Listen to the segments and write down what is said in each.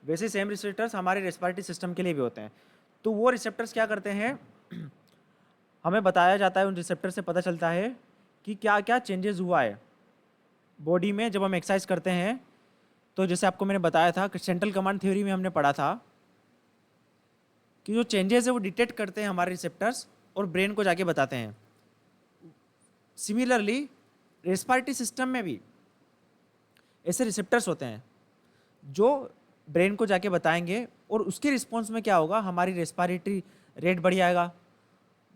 वैसे same receptors हमारे respiratory system के लिए भी होते हैं। तो वो रिसेप्टर्स क्या करते हैं, हमें बताया जाता है, उन रिसेप्टर से पता चलता है कि क्या क्या चेंजेस हुआ है बॉडी में जब हम एक्सरसाइज करते हैं। तो जैसे आपको मैंने बताया था कि सेंट्रल कमांड थ्योरी में हमने पढ़ा था कि जो चेंजेस है वो डिटेक्ट करते हैं हमारे रिसेप्टर्स और ब्रेन को जाके बताते हैं। सिमिलरली रेस्पिरेटरी सिस्टम में भी ऐसे रिसेप्टर्स होते हैं जो ब्रेन को जाके बताएंगे और उसके रिस्पॉन्स में क्या होगा, हमारी रेस्पिरेटरी रेट बढ़ जाएगा।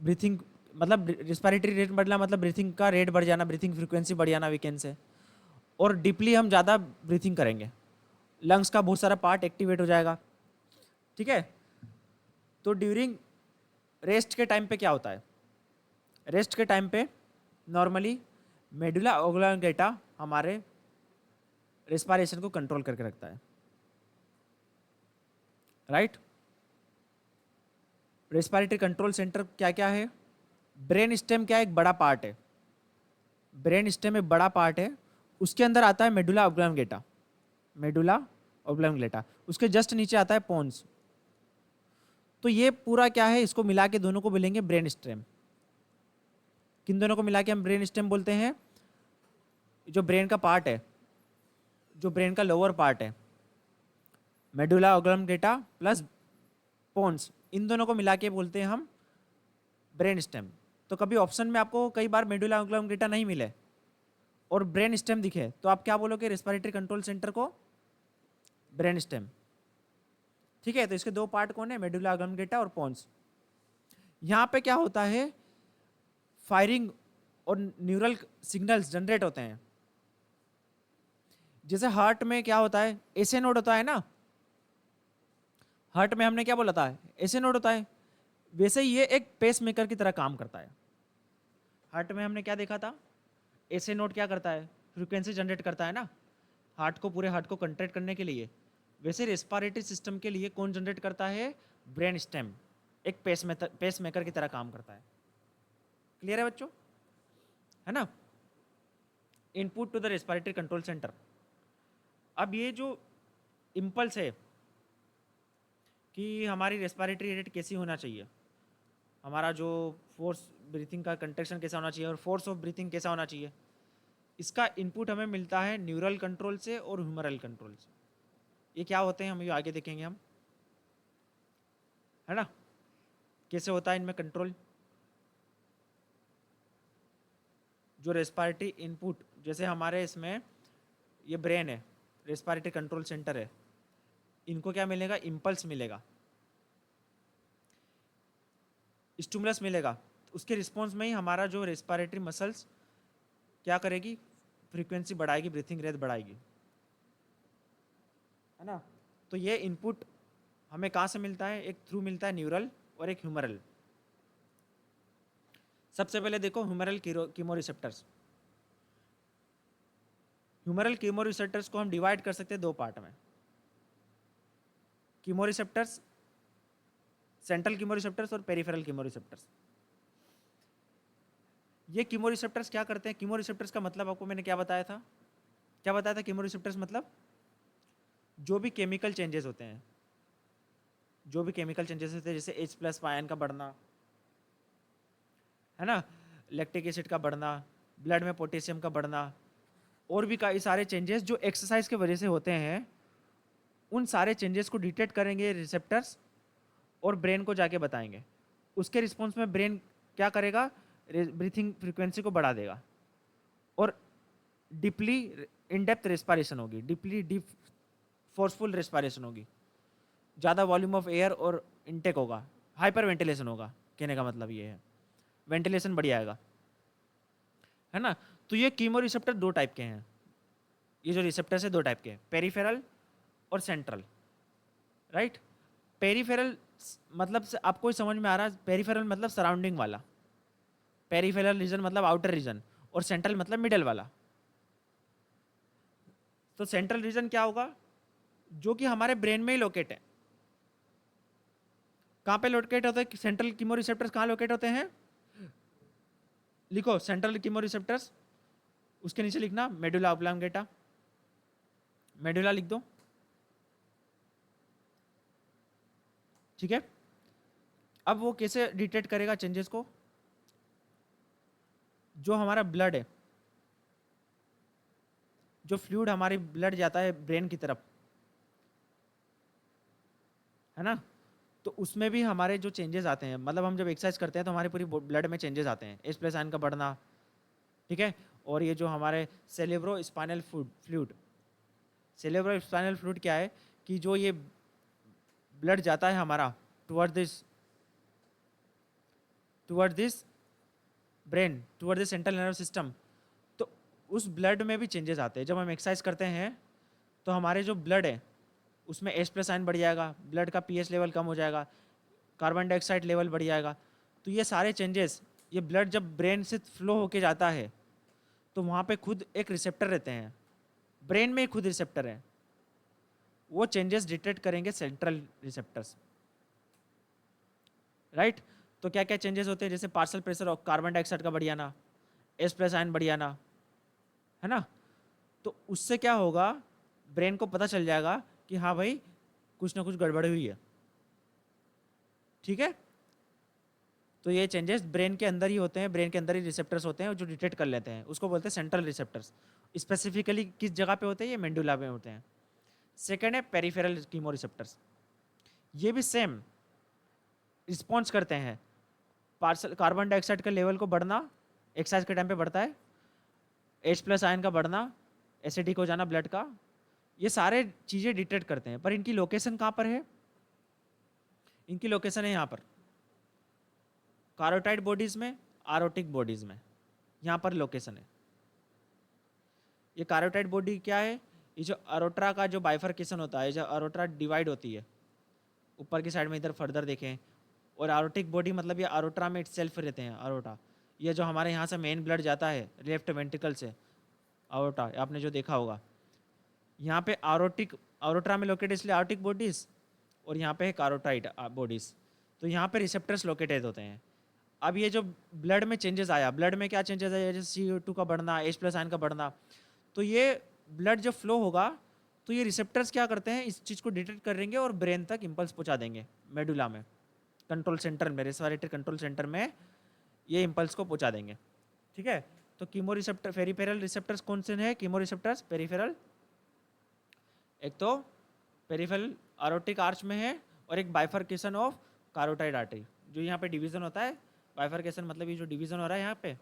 ब्रीथिंग मतलब रेस्पिरेटरी रेट बढ़ना मतलब ब्रीथिंग का रेट बढ़ जाना, ब्रीथिंग फ्रीक्वेंसी बढ़ जाना वीकेंड से, और डीपली हम ज़्यादा ब्रीथिंग करेंगे, लंग्स का बहुत सारा पार्ट एक्टिवेट हो जाएगा। ठीक है। तो ड्यूरिंग रेस्ट के टाइम पे क्या होता है, रेस्ट के टाइम पे नॉर्मली मेडुला ऑब्लांगेटा हमारे रेस्पिरेशन को कंट्रोल करके रखता है, राइट। रेस्पिरेटरी कंट्रोल सेंटर क्या क्या है, ब्रेन स्टेम क्या एक बड़ा पार्ट है, ब्रेन स्टेम एक बड़ा पार्ट है, उसके अंदर आता है मेडुला ऑब्लांगेटा, मेडुला ऑब्लांगेटा, उसके जस्ट नीचे आता है पोन्स। तो ये पूरा क्या है, इसको मिला के दोनों को बोलेंगे ब्रेन स्टेम। किन दोनों को मिला के हम ब्रेन स्टेम बोलते हैं, जो ब्रेन का पार्ट है, जो ब्रेन का लोअर पार्ट है, मेडुला ऑब्लांगेटा प्लस पोन्स, इन दोनों को मिला के बोलते हैं हम ब्रेन स्टेम। तो कभी ऑप्शन में आपको कई बार मेडुला ऑब्लांगेटा नहीं मिले और ब्रेन स्टेम दिखे तो आप क्या बोलोगे, रेस्पिरेटरी कंट्रोल सेंटर को ब्रेन स्टेम। ठीक है। तो इसके दो पार्ट कौन है, मेडुला ऑब्लांगेटा और पोन्स। यहाँ पे क्या होता है, फायरिंग और न्यूरल सिग्नल्स जनरेट होते हैं। जैसे हार्ट में क्या होता है, एसे नोड होता है ना, हार्ट में हमने क्या बोला था, एसे नोड होता है। वैसे ही ये एक पेस मेकर की तरह काम करता है। हार्ट में हमने क्या देखा था, एसे नोड क्या करता है, फ्रीक्वेंसी जनरेट करता है ना, हार्ट को, पूरे हार्ट को कंट्रैक्ट करने के लिए। वैसे रेस्पिरेटरी सिस्टम के लिए कौन जनरेट करता है, ब्रेन स्टेम, एक पेस मेकर की तरह काम करता है। क्लियर है बच्चों, है ना। Input to the respiratory control centre. अब ये जो इम्पल्स है कि हमारी रेस्पिरेटरी रेट कैसी होना चाहिए, हमारा जो फोर्स ब्रीथिंग का कंट्रैक्शन कैसा होना चाहिए और फोर्स ऑफ ब्रीथिंग कैसा होना चाहिए, इसका इनपुट हमें मिलता है न्यूरल कंट्रोल से और ह्यूमरल कंट्रोल से। ये क्या होते हैं हम ये आगे देखेंगे हम, है ना, कैसे होता है इनमें कंट्रोल। जो रेस्पिरेटरी इनपुट, जैसे हमारे इसमें ये ब्रेन है, रेस्पिरेटरी कंट्रोल सेंटर है, इनको क्या मिलेगा, इम्पल्स मिलेगा, स्टिमुलस मिलेगा, उसके रिस्पॉन्स में ही हमारा जो रेस्पिरेटरी मसल्स क्या करेगी, फ्रीक्वेंसी बढ़ाएगी, ब्रीथिंग रेट बढ़ाएगी, है ना। तो ये इनपुट हमें कहाँ से मिलता है, एक थ्रू मिलता है न्यूरल और एक ह्यूमरल। सबसे पहले देखो ह्यूमरल कीमोरिसेप्टर्स। ह्यूमरल कीमोरिसेप्टर्स को हम डिवाइड कर सकते हैं दो पार्ट में, कीमोरिसेप्टर्स, सेंट्रल कीमोरिसेप्टर्स और पेरिफेरल कीमोरिसेप्टर्स। ये कीमोरिसेप्टर्स क्या करते हैं, कीमोरिसेप्टर्स का मतलब आपको मैंने क्या बताया था, क्या बताया था, कीमोरिसेप्टर्स मतलब जो भी केमिकल चेंजेस होते हैं, जो भी केमिकल चेंजेस होते हैं, जैसे H+ आयन का बढ़ना, है ना, लैक्टिक एसिड का बढ़ना, ब्लड में पोटेशियम का बढ़ना, और भी कई सारे चेंजेस जो एक्सरसाइज की वजह से होते हैं, उन सारे चेंजेस को डिटेक्ट करेंगे रिसेप्टर्स और ब्रेन को जाके बताएंगे। उसके रिस्पॉन्स में ब्रेन क्या करेगा, ब्रीथिंग फ्रीक्वेंसी को बढ़ा देगा और डीपली इन डेप्थ रेस्पिरेशन होगी, डीप फोर्सफुल रेस्पिरेशन होगी, ज़्यादा वॉल्यूम ऑफ एयर और इनटेक होगा, हाइपर वेंटिलेशन होगा। कहने का मतलब ये है, वेंटिलेशन बढ़िया आएगा, है ना। तो ये कीमो रिसेप्टर दो टाइप के हैं, ये जो रिसेप्टर्स है दो टाइप के हैं, पेरिफेरल और सेंट्रल, राइट। पेरिफेरल मतलब से आपको ही समझ में आ रहा है, पेरिफेरल मतलब सराउंडिंग वाला, पेरिफेरल रीजन मतलब आउटर रीजन, और सेंट्रल मतलब मिडल वाला। तो सेंट्रल रीजन क्या होगा, जो कि हमारे ब्रेन में ही लोकेट है। कहाँ पे लोकेट होते हैं सेंट्रल कीमो रिसेप्टर्स, कहाँ लोकेट होते हैं, लिखो सेंट्रल कीमो रिसेप्टर्स, उसके नीचे लिखना मेडुला ऑब्लांगेटा, मेडुला लिख दो, ठीक है। अब वो कैसे डिटेक्ट करेगा चेंजेस को? जो हमारा ब्लड है, जो फ्लूइड हमारी ब्लड जाता है ब्रेन की तरफ, है ना, तो उसमें भी हमारे जो चेंजेस आते हैं, मतलब हम जब एक्सरसाइज करते हैं तो हमारी पूरी ब्लड में चेंजेस आते हैं, H प्लस आयन का बढ़ना, ठीक है। और ये जो हमारे cerebro spinal fluid, cerebro spinal fluid क्या है कि जो ये ब्लड जाता है हमारा toward this brain, toward this central nervous system, तो उस ब्लड में भी चेंजेस आते हैं। जब हम एक्सरसाइज करते हैं तो हमारे जो ब्लड है उसमें H प्लस आयन बढ़ जाएगा, ब्लड का pH लेवल कम हो जाएगा, कार्बन डाइऑक्साइड लेवल बढ़ जाएगा। तो ये सारे चेंजेस, ये ब्लड जब ब्रेन से फ्लो होके जाता है तो वहाँ पे खुद एक रिसेप्टर रहते हैं, ब्रेन में ही खुद रिसेप्टर है, वो चेंजेस डिटेक्ट करेंगे सेंट्रल रिसेप्टर्स, राइट। तो क्या क्या चेंजेस होते हैं, जैसे पार्शियल प्रेशर और कार्बन डाइऑक्साइड का बढ़ जाना, H प्लस आयन बढ़ जाना, है ना। तो उससे क्या होगा, ब्रेन को पता चल जाएगा कि हाँ भाई कुछ ना कुछ गड़बड़ हुई है, ठीक है। तो ये चेंजेस ब्रेन के अंदर ही होते हैं, ब्रेन के अंदर ही रिसेप्टर्स होते हैं जो डिटेक्ट कर लेते हैं, उसको बोलते हैं सेंट्रल रिसेप्टर्स। स्पेसिफिकली किस जगह पे होते हैं, ये मेंडुला में होते हैं। सेकेंड है पेरिफेरल कीमो रिसेप्टर्स, ये भी सेम रिस्पॉन्स करते हैं। पार्सल कार्बन डाइऑक्साइड का लेवल को बढ़ना एक्सरसाइज के टाइम पे बढ़ता है, H प्लस आयन का बढ़ना, एसिडिक हो जाना ब्लड का, ये सारे चीज़ें डिटेक्ट करते हैं। पर इनकी लोकेशन कहाँ पर है? इनकी लोकेशन है यहाँ पर, कारोटाइड बॉडीज में, आरोटिक बॉडीज में, यहाँ पर लोकेशन है। ये कारोटाइड बॉडी क्या है, ये जो अरोट्रा का जो बाइफर्केशन होता है, जो अरोट्रा डिवाइड होती है ऊपर की साइड में, इधर फर्दर देखें, और आरोटिक बॉडी मतलब ये अरोट्रा में इटसेल्फ रहते हैं। अरोटा ये जो हमारे यहाँ से मेन ब्लड जाता है लेफ्ट वेंट्रिकल से, अरोटा आपने जो देखा होगा, यहाँ पे आरोटिक, अरोट्रा में लोकेटेड इसलिए आरोटिक बॉडीज, और यहाँ पे है कारोटाइड बॉडीज। तो यहाँ पे रिसेप्टर्स लोकेटेड होते हैं। अब ये जो ब्लड में चेंजेस आया, ब्लड में क्या चेंजेस आया, जैसे CO2 का बढ़ना, H प्लस आयन का बढ़ना, तो ये ब्लड जब फ्लो होगा तो ये रिसेप्टर्स क्या करते हैं, इस चीज़ को डिटेक्ट करेंगे और ब्रेन तक इम्पल्स पहुंचा देंगे, मेडुला में, कंट्रोल सेंटर में, रेस्पिरेटरी कंट्रोल सेंटर में ये इम्पल्स को पहुंचा देंगे, ठीक है। तो कीमो रिसेप्टर, पेरिफेरल रिसेप्टर्स कौन से हैं कीमो रिसेप्टर्स पेरिफेरल? एक तो पेरिफेरल आरोटिक आर्च में है, और एक बाइफर्केशन ऑफ कारोटाइड आर्टरी, जो यहाँ पे डिवीजन होता है। बाइफर्केशन मतलब ये जो डिवीजन हो रहा है यहाँ पे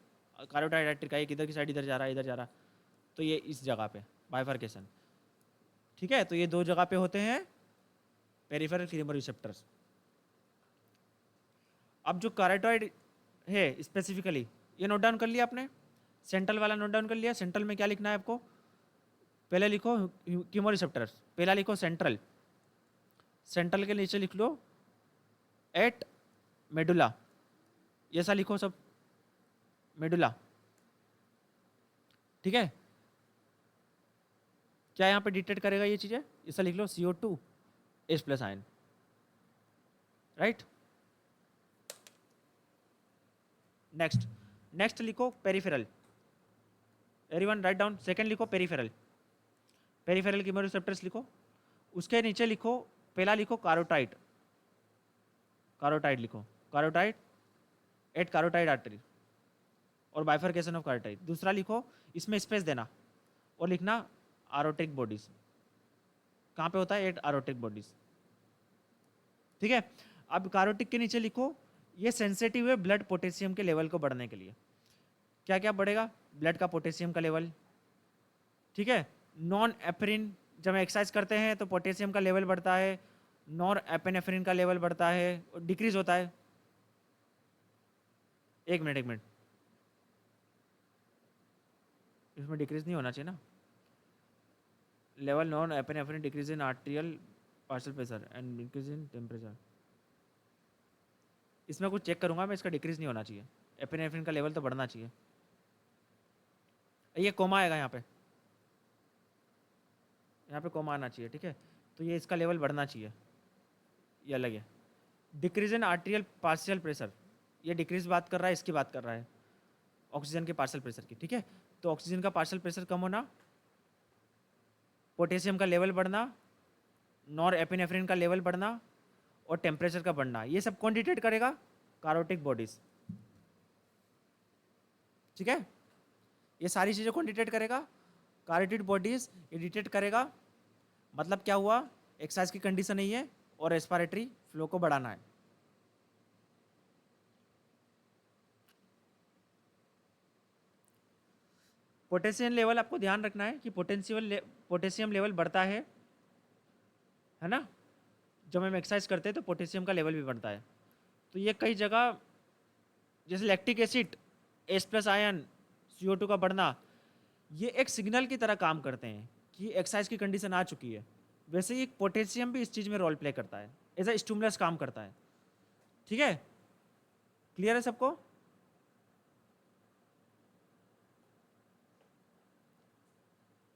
कारोटाइड आर्टरी का, एक इधर की साइड इधर जा रहा है, इधर जा रहा, तो ये इस जगह पे बाइफर्केशन, ठीक है। तो ये दो जगह पे होते हैं पेरिफेरल कीमो रिसेप्टर्स। अब जो कारोटाइड है स्पेसिफिकली, ये नोट डाउन कर लिया आपने, सेंट्रल वाला नोट डाउन कर लिया। सेंट्रल में क्या लिखना है आपको, पहले लिखो कीमो रिसेप्टर्स, पहला लिखो सेंट्रल, सेंट्रल के नीचे लिख लो एट मेडुला, ये ऐसा लिखो सब, मेडुला, ठीक है। क्या यहाँ पे डिटेक्ट करेगा ये चीजें, ऐसा लिख लो CO2 H plus ion, right. Next लिखो peripheral, everyone write down, second लिखो पेरिफेरल, पेरिफेरल कीमो रिसेप्टर्स लिखो। उसके नीचे लिखो, पहला लिखो कारोटाइड, कारोटाइड लिखो, कारोटाइड एट कारोटाइड आर्टरी और बाइफर्केशन ऑफ कारोटाइड। दूसरा लिखो, इसमें स्पेस देना और लिखना आरोटिक बॉडीज, कहाँ पे होता है, एट आरोटिक बॉडीज, ठीक है। अब कारोटिक के नीचे लिखो, ये सेंसिटिव है ब्लड पोटेशियम के लेवल को बढ़ने के लिए। क्या क्या बढ़ेगा, ब्लड का पोटेशियम का लेवल, ठीक है। नॉन एपिरिन, जब एक्सरसाइज करते हैं तो पोटेशियम का लेवल बढ़ता है, नॉन एपिनेफ्रिन का लेवल बढ़ता है और डिक्रीज होता है। एक मिनट, इसमें डिक्रीज नहीं होना चाहिए ना, level non epinephrine decrease in arterial partial pressure and increase in temperature. इसमें कुछ चेक करूंगा मैं, इसका डिक्रीज नहीं होना चाहिए, एपिनेफ्रिन का लेवल तो बढ़ना चाहिए। ये कोमा आएगा यहाँ पे कोमा आना चाहिए, ठीक है। तो ये इसका लेवल बढ़ना चाहिए, ये अलग है। Decrease in arterial partial pressure, ये डिक्रीज बात कर रहा है, इसकी बात कर रहा है ऑक्सीजन के पार्शियल प्रेशर की, ठीक है। तो ऑक्सीजन का पार्शियल प्रेशर कम होना, पोटेशियम का लेवल बढ़ना, नॉर एपिनेफ्रिन का लेवल बढ़ना, और टेम्परेचर का बढ़ना, ये सब कौन डिटेक्ट करेगा? कारोटिक बॉडीज। ठीक है, ये सारी चीज़ें कौन डिटेक्ट करेगा? कारोटिड बॉडीज ये डिटेक्ट करेगा। मतलब क्या हुआ? एक्सरसाइज की कंडीशन नहीं है और रेस्पिरेटरी फ्लो को बढ़ाना है। पोटेशियम लेवल आपको ध्यान रखना है कि पोटेशियम लेवल बढ़ता है ना? जब हम एक्सरसाइज करते हैं तो पोटेशियम का लेवल भी बढ़ता है। तो ये कई जगह, जैसे lactic acid, H+ ion, CO2 का बढ़ना, ये एक सिग्नल की तरह काम करते हैं कि एक्सरसाइज की कंडीशन आ चुकी है। वैसे ही पोटेशियम भी इस चीज़ में रोल प्ले करता है, एज अ स्टिमुलस काम करता है। ठीक है, क्लियर है सबको?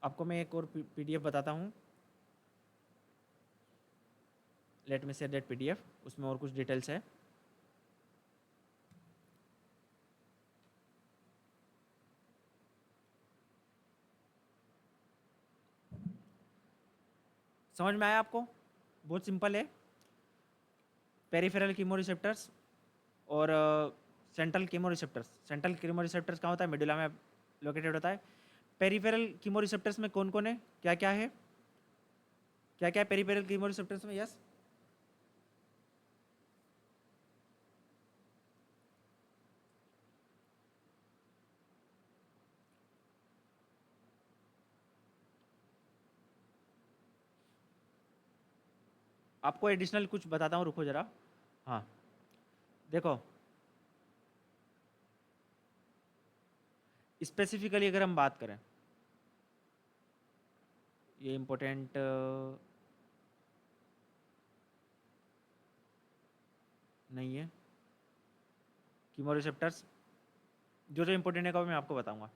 आपको मैं एक और PDF बताता हूँ। Let me share that PDF, उसमें और कुछ डिटेल्स है। समझ में आया आपको? बहुत सिंपल है। पेरिफेरल कीमोरिसेप्टर्स और सेंट्रल कीमोरिसेप्टर्स। सेंट्रल कीमोरिसेप्टर्स कहाँ होता है? मेडुला में लोकेटेड होता है। पेरिफेरल कीमोरिसेप्टर्स में कौन कौन है, क्या क्या है? क्या क्या है पेरिफेरल कीमोरिसेप्टर्स में? यस, आपको एडिशनल कुछ बताता हूँ, रुको जरा। हाँ, देखो स्पेसिफिकली अगर हम बात करें, ये इम्पोर्टेंट नहीं है। कीमोरिसेप्टर्स जो जो इम्पोर्टेंट है, कब मैं आपको बताऊंगा।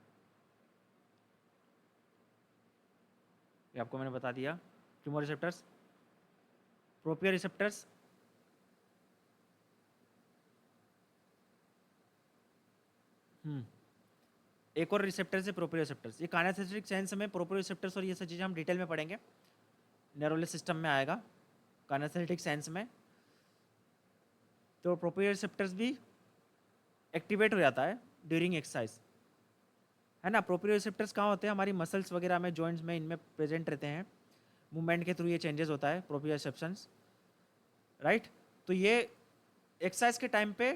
ये आपको मैंने बता दिया। कीमोरिसेप्टर्स, प्रोपियोरिसेप्टर्स, एक और रिसेप्टर है प्रोपियोरिसेप्टर्स। ये काइनेस्थेटिक सेंस में प्रोपियोरिसेप्टर्स और ये सब चीज़ें हम डिटेल में पढ़ेंगे, न्यूरोनल सिस्टम में आएगा काइनेस्थेटिक सेंस में। तो प्रोपियोरिसेप्टर्स भी एक्टिवेट हो जाता है ड्यूरिंग एक्सरसाइज, है ना? प्रोपियोरिसेप्टर्स कहाँ होते हैं? हमारी मसल्स वगैरह में, जॉइंट्स में, इनमें प्रेजेंट रहते हैं। मूवमेंट के थ्रू ये चेंजेस होता है प्रोपियोरिसेप्शंस, राइट? तो ये एक्सरसाइज के टाइम पे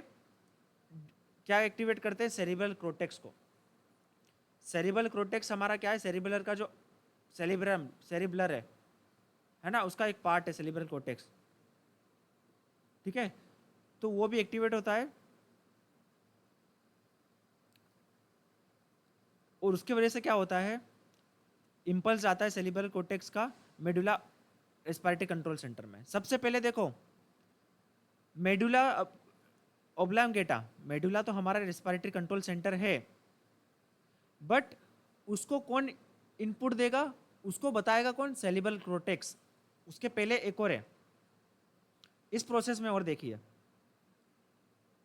क्या एक्टिवेट करते हैं? सेरिब्रल कोर्टेक्स को। सेरिब्रल कोर्टेक्स हमारा क्या है? सेरिब्रल का जो सेरिब्लर है ना, उसका एक पार्ट है सेरिब्रल कोर्टेक्स। ठीक है, तो वो भी एक्टिवेट होता है और उसकी वजह से क्या होता है? इम्पल्स आता है सेरिब्रल कोर्टेक्स का मेडुला रेस्पिरेटरी कंट्रोल सेंटर में। सबसे पहले देखो, मेडुला ओब्लांगेटा, मेडुला तो हमारा रेस्पिरेटरी कंट्रोल सेंटर है, बट उसको कौन इनपुट देगा? उसको बताएगा कौन? Cerebral cortex. उसके पहले एक और है इस प्रोसेस में, और देखिए,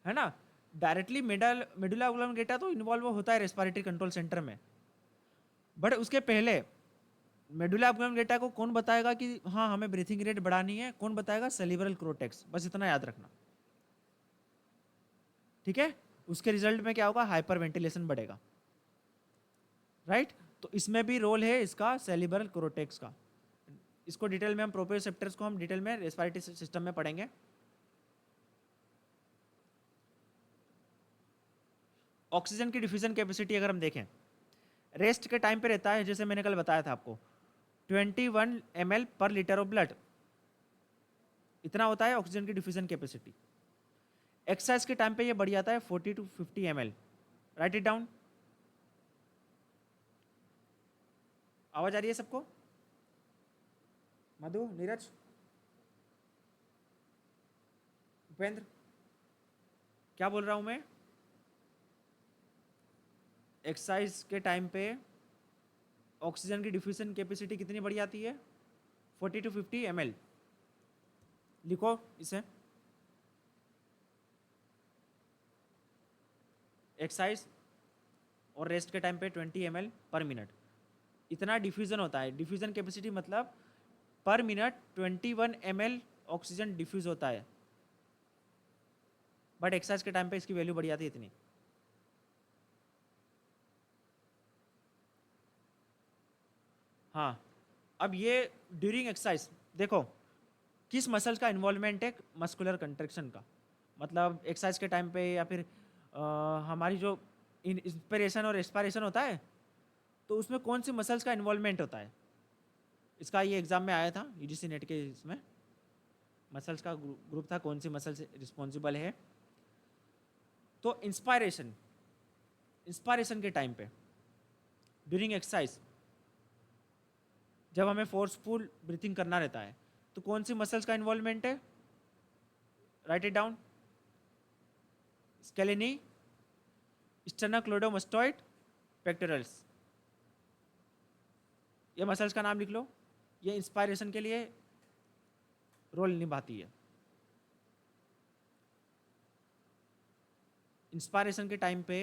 है ना? डायरेक्टली मेडुला ओब्लांगेटा तो इन्वॉल्व होता है रेस्पिरेटरी कंट्रोल सेंटर में, बट उसके पहले मेडुला ओब्लांगेटा को कौन बताएगा कि हाँ हमें ब्रीथिंग रेट बढ़ानी है? कौन बताएगा? Cerebral cortex. बस इतना याद रखना, ठीक है? उसके रिजल्ट में क्या होगा? हाइपर वेंटिलेशन बढ़ेगा, राइट? तो इसमें भी रोल है इसका सेरिब्रल कोर्टेक्स का। इसको डिटेल में हम प्रोप्रियोसेप्टर्स को हम डिटेल में रेस्पिरेटरी सिस्टम में पढ़ेंगे। ऑक्सीजन की डिफ्यूजन कैपेसिटी अगर हम देखें, रेस्ट के टाइम पे रहता है, जैसे मैंने कल बताया था आपको, 21 ml पर लीटर ऑफ ब्लड, इतना होता है ऑक्सीजन की डिफ्यूजन कैपेसिटी। एक्सरसाइज के टाइम पे ये बढ़ जाता है 40 to 50 ml। Right it down. आवाज आ रही है सबको? मधु, नीरज, उपेंद्र, क्या बोल रहा हूं मैं? एक्सरसाइज के टाइम पे ऑक्सीजन की डिफ्यूजन कैपेसिटी कितनी बढ़ जाती है? 40 to 50 ml। लिखो इसे, एक्सरसाइज और रेस्ट के टाइम पे 20 ml पर मिनट, इतना डिफ्यूजन होता है। डिफ्यूजन कैपेसिटी मतलब पर मिनट 21 ml ऑक्सीजन डिफ्यूज होता है, बट एक्सरसाइज के टाइम पे इसकी वैल्यू बढ़ जाती है इतनी। हाँ, अब ये ड्यूरिंग एक्सरसाइज देखो किस मसल्स का इन्वॉल्वमेंट है मस्कुलर कंट्रैक्शन का, मतलब एक्सरसाइज के टाइम पे या फिर हमारी जो इंस्पिरेशन और एक्सपायरेशन होता है तो उसमें कौन सी मसल्स का इन्वॉल्वमेंट होता है। इसका ये एग्जाम में आया था यूजीसी नेट के, इसमें मसल्स का ग्रुप था कौन सी मसल्स रिस्पॉन्सिबल है। तो इंस्पायरेशन के टाइम पे ड्यूरिंग एक्सरसाइज जब हमें फोर्सफुल ब्रीथिंग करना रहता है तो कौन सी मसल्स का इन्वॉल्वमेंट है, राइट इट डाउन। स्केलेनी, स्टर्नोक्लेडोमास्टोइड, पेक्टोरल्स, ये मसल्स का नाम लिख लो, ये इंस्पायरेशन के लिए रोल निभाती है। इंस्पायरेशन के टाइम पे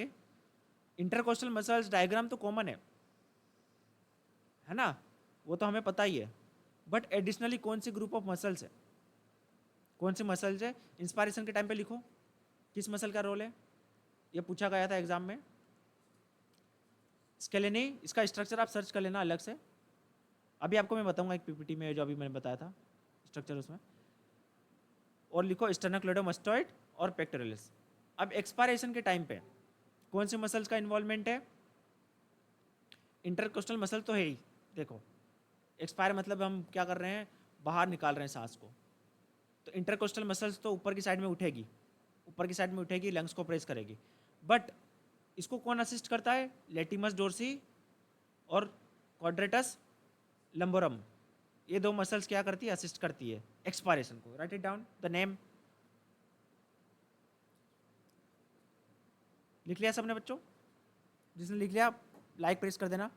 इंटरकोस्टल मसल्स डायग्राम तो कॉमन है ना, वो तो हमें पता ही है, बट एडिशनली कौन सी ग्रुप ऑफ मसल्स है, कौन सी मसल्स है इंस्पायरेशन के टाइम पे लिखो, किस मसल का रोल है, ये पूछा गया था एग्जाम में। स्केलेनी, इसका स्ट्रक्चर आप सर्च कर लेना अलग से, अभी आपको मैं बताऊंगा एक पीपीटी में जो अभी मैंने बताया था स्ट्रक्चर उसमें। और लिखो स्टर्नोक्लेडोमास्टोइड और पेक्टोरल्स। अब एक्सपायरेशन के टाइम पे कौन सी मसल्स का इन्वॉल्वमेंट है, इंटरकोस्टल मसल तो है ही, देखो एक्सपायर मतलब हम क्या कर रहे हैं, बाहर निकाल रहे हैं सांस को, तो इंटरकोस्टल मसल्स तो ऊपर की साइड में उठेगी, ऊपर की साइड में उठेगी, लंग्स को प्रेस करेगी, बट इसको कौन असिस्ट करता है, लेटिमस डोर्सी और क्वाड्रेटस लंबोरम, ये दो मसल्स क्या करती है, असिस्ट करती है एक्सपायरेशन को। Right it down the name, लिख लिया सबने बच्चों, जिसने लिख लिया लाइक प्रेस कर देना।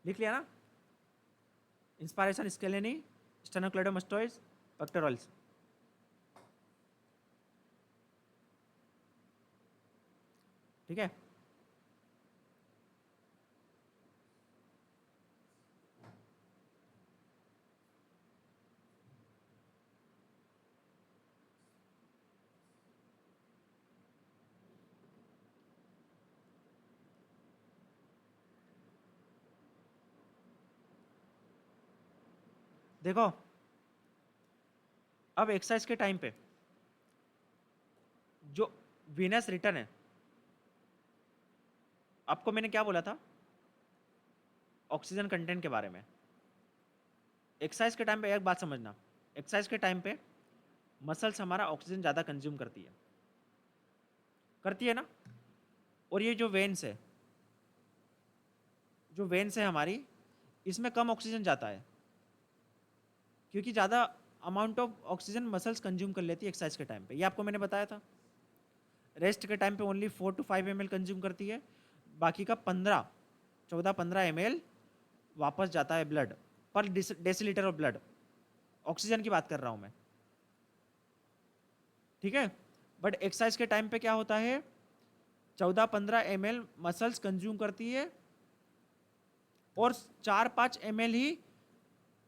लिख लिया ना, इंस्पायरेशन स्केलेनी, स्टर्नोक्लेडोमास्टोइड्स, पेक्टोरल्स। ठीक है, देखो अब एक्सरसाइज के टाइम पे जो वीनस रिटर्न है, आपको मैंने क्या बोला था ऑक्सीजन कंटेंट के बारे में। एक्सरसाइज के टाइम पे एक बात समझना, एक्सरसाइज के टाइम पे मसल्स हमारा ऑक्सीजन ज़्यादा कंज्यूम करती है ना, और ये जो वेन्स है, जो वेन्स है हमारी, इसमें कम ऑक्सीजन जाता है क्योंकि ज़्यादा amount of oxygen muscles consume कर लेती है एक्सरसाइज के टाइम पे, ये आपको मैंने बताया था। रेस्ट के टाइम पे ओनली 4 to 5 ml कंज्यूम करती है, बाकी का 14-15 ml वापस जाता है ब्लड पर डेसीलीटर ऑफ ब्लड, ऑक्सीजन की बात कर रहा हूँ मैं, ठीक है। बट एक्सरसाइज के टाइम पे क्या होता है, 14-15 ml मसल्स कंज्यूम करती है और 4-5 ml ही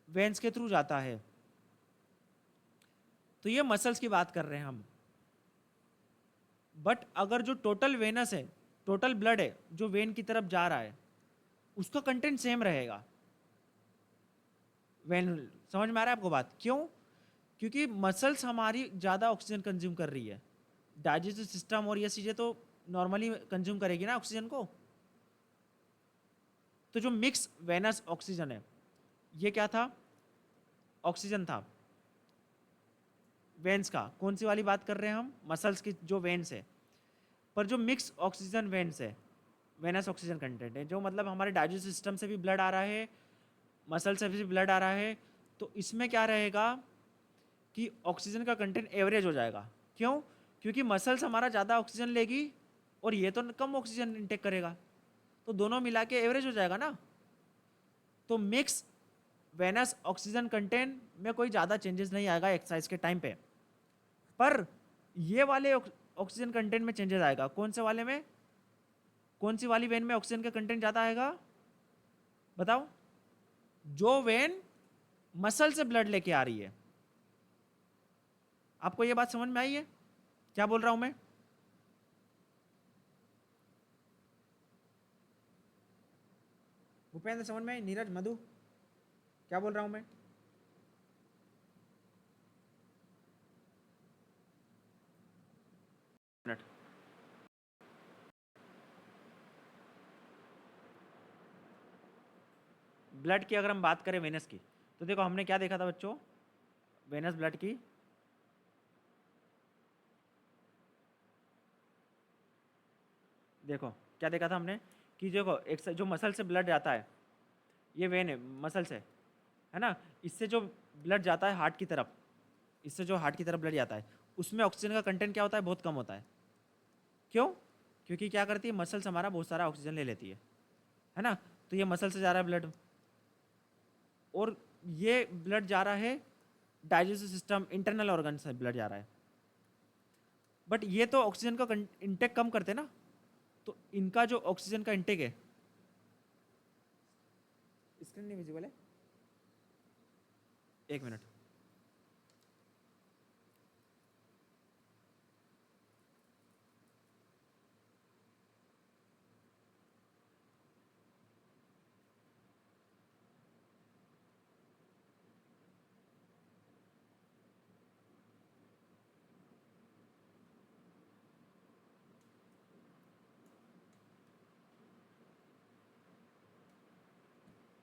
वेन्स के थ्रू जाता है, तो ये मसल्स की बात कर रहे हैं हम। बट अगर जो टोटल वेनस है, टोटल ब्लड है जो वेन की तरफ जा रहा है, उसका कंटेंट सेम रहेगा। वेन, समझ में आ रहा है आपको बात, क्यों, क्योंकि मसल्स हमारी ज़्यादा ऑक्सीजन कंज्यूम कर रही है, डाइजेस्टिव सिस्टम और ये चीज़ें तो नॉर्मली कंज्यूम करेगी ना ऑक्सीजन को। तो जो मिक्स वेनस ऑक्सीजन है, ये क्या था, ऑक्सीजन था वेन्स का, कौन सी वाली बात कर रहे हैं हम, मसल्स की जो वेन्स है, पर जो मिक्स ऑक्सीजन वेन्स है, वेनस ऑक्सीजन कंटेंट है, जो मतलब हमारे डाइजेस्टिव सिस्टम से भी ब्लड आ रहा है, मसल से भी ब्लड आ रहा है, तो इसमें क्या रहेगा कि ऑक्सीजन का कंटेंट एवरेज हो जाएगा। क्यों, क्योंकि मसल्स हमारा ज़्यादा ऑक्सीजन लेगी और ये तो कम ऑक्सीजन इंटेक करेगा, तो दोनों मिला के एवरेज हो जाएगा ना। तो मिक्स वेनस ऑक्सीजन कंटेंट में कोई ज़्यादा चेंजेस नहीं आएगा एक्सरसाइज के टाइम पे, पर ये वाले ऑक्सीजन कंटेंट में चेंजेस आएगा। कौन से वाले में, कौन सी वाली वेन में ऑक्सीजन का कंटेंट ज़्यादा आएगा, बताओ, जो वेन मसल से ब्लड लेके आ रही है। आपको ये बात समझ में आई है क्या बोल रहा हूं मैं? भूपेंद्र समझ में आई? नीरज, मधु, क्या बोल रहा हूं मैं? मिनट। ब्लड की अगर हम बात करें वेनस की, तो देखो हमने क्या देखा था बच्चों, वेनस ब्लड की, देखो क्या देखा था हमने कि देखो एक जो मसल से ब्लड जाता है, ये वेन है मसल से, है ना, इससे जो ब्लड जाता है हार्ट की तरफ, इससे जो हार्ट की तरफ ब्लड जाता है, उसमें ऑक्सीजन का कंटेंट क्या होता है, बहुत कम होता है। क्यों? क्योंकि क्या करती है, मसल्स हमारा बहुत सारा ऑक्सीजन ले लेती है ना। तो ये मसल से जा रहा है ब्लड, और ये ब्लड जा रहा है डाइजेस्टिव सिस्टम, इंटरनल ऑर्गन से ब्लड जा रहा है। बट ये तो ऑक्सीजन का इंटेक कम करते हैं ना, तो इनका जो ऑक्सीजन का इंटेक है, स्क्रीन नहीं विजिबल है, एक मिनट।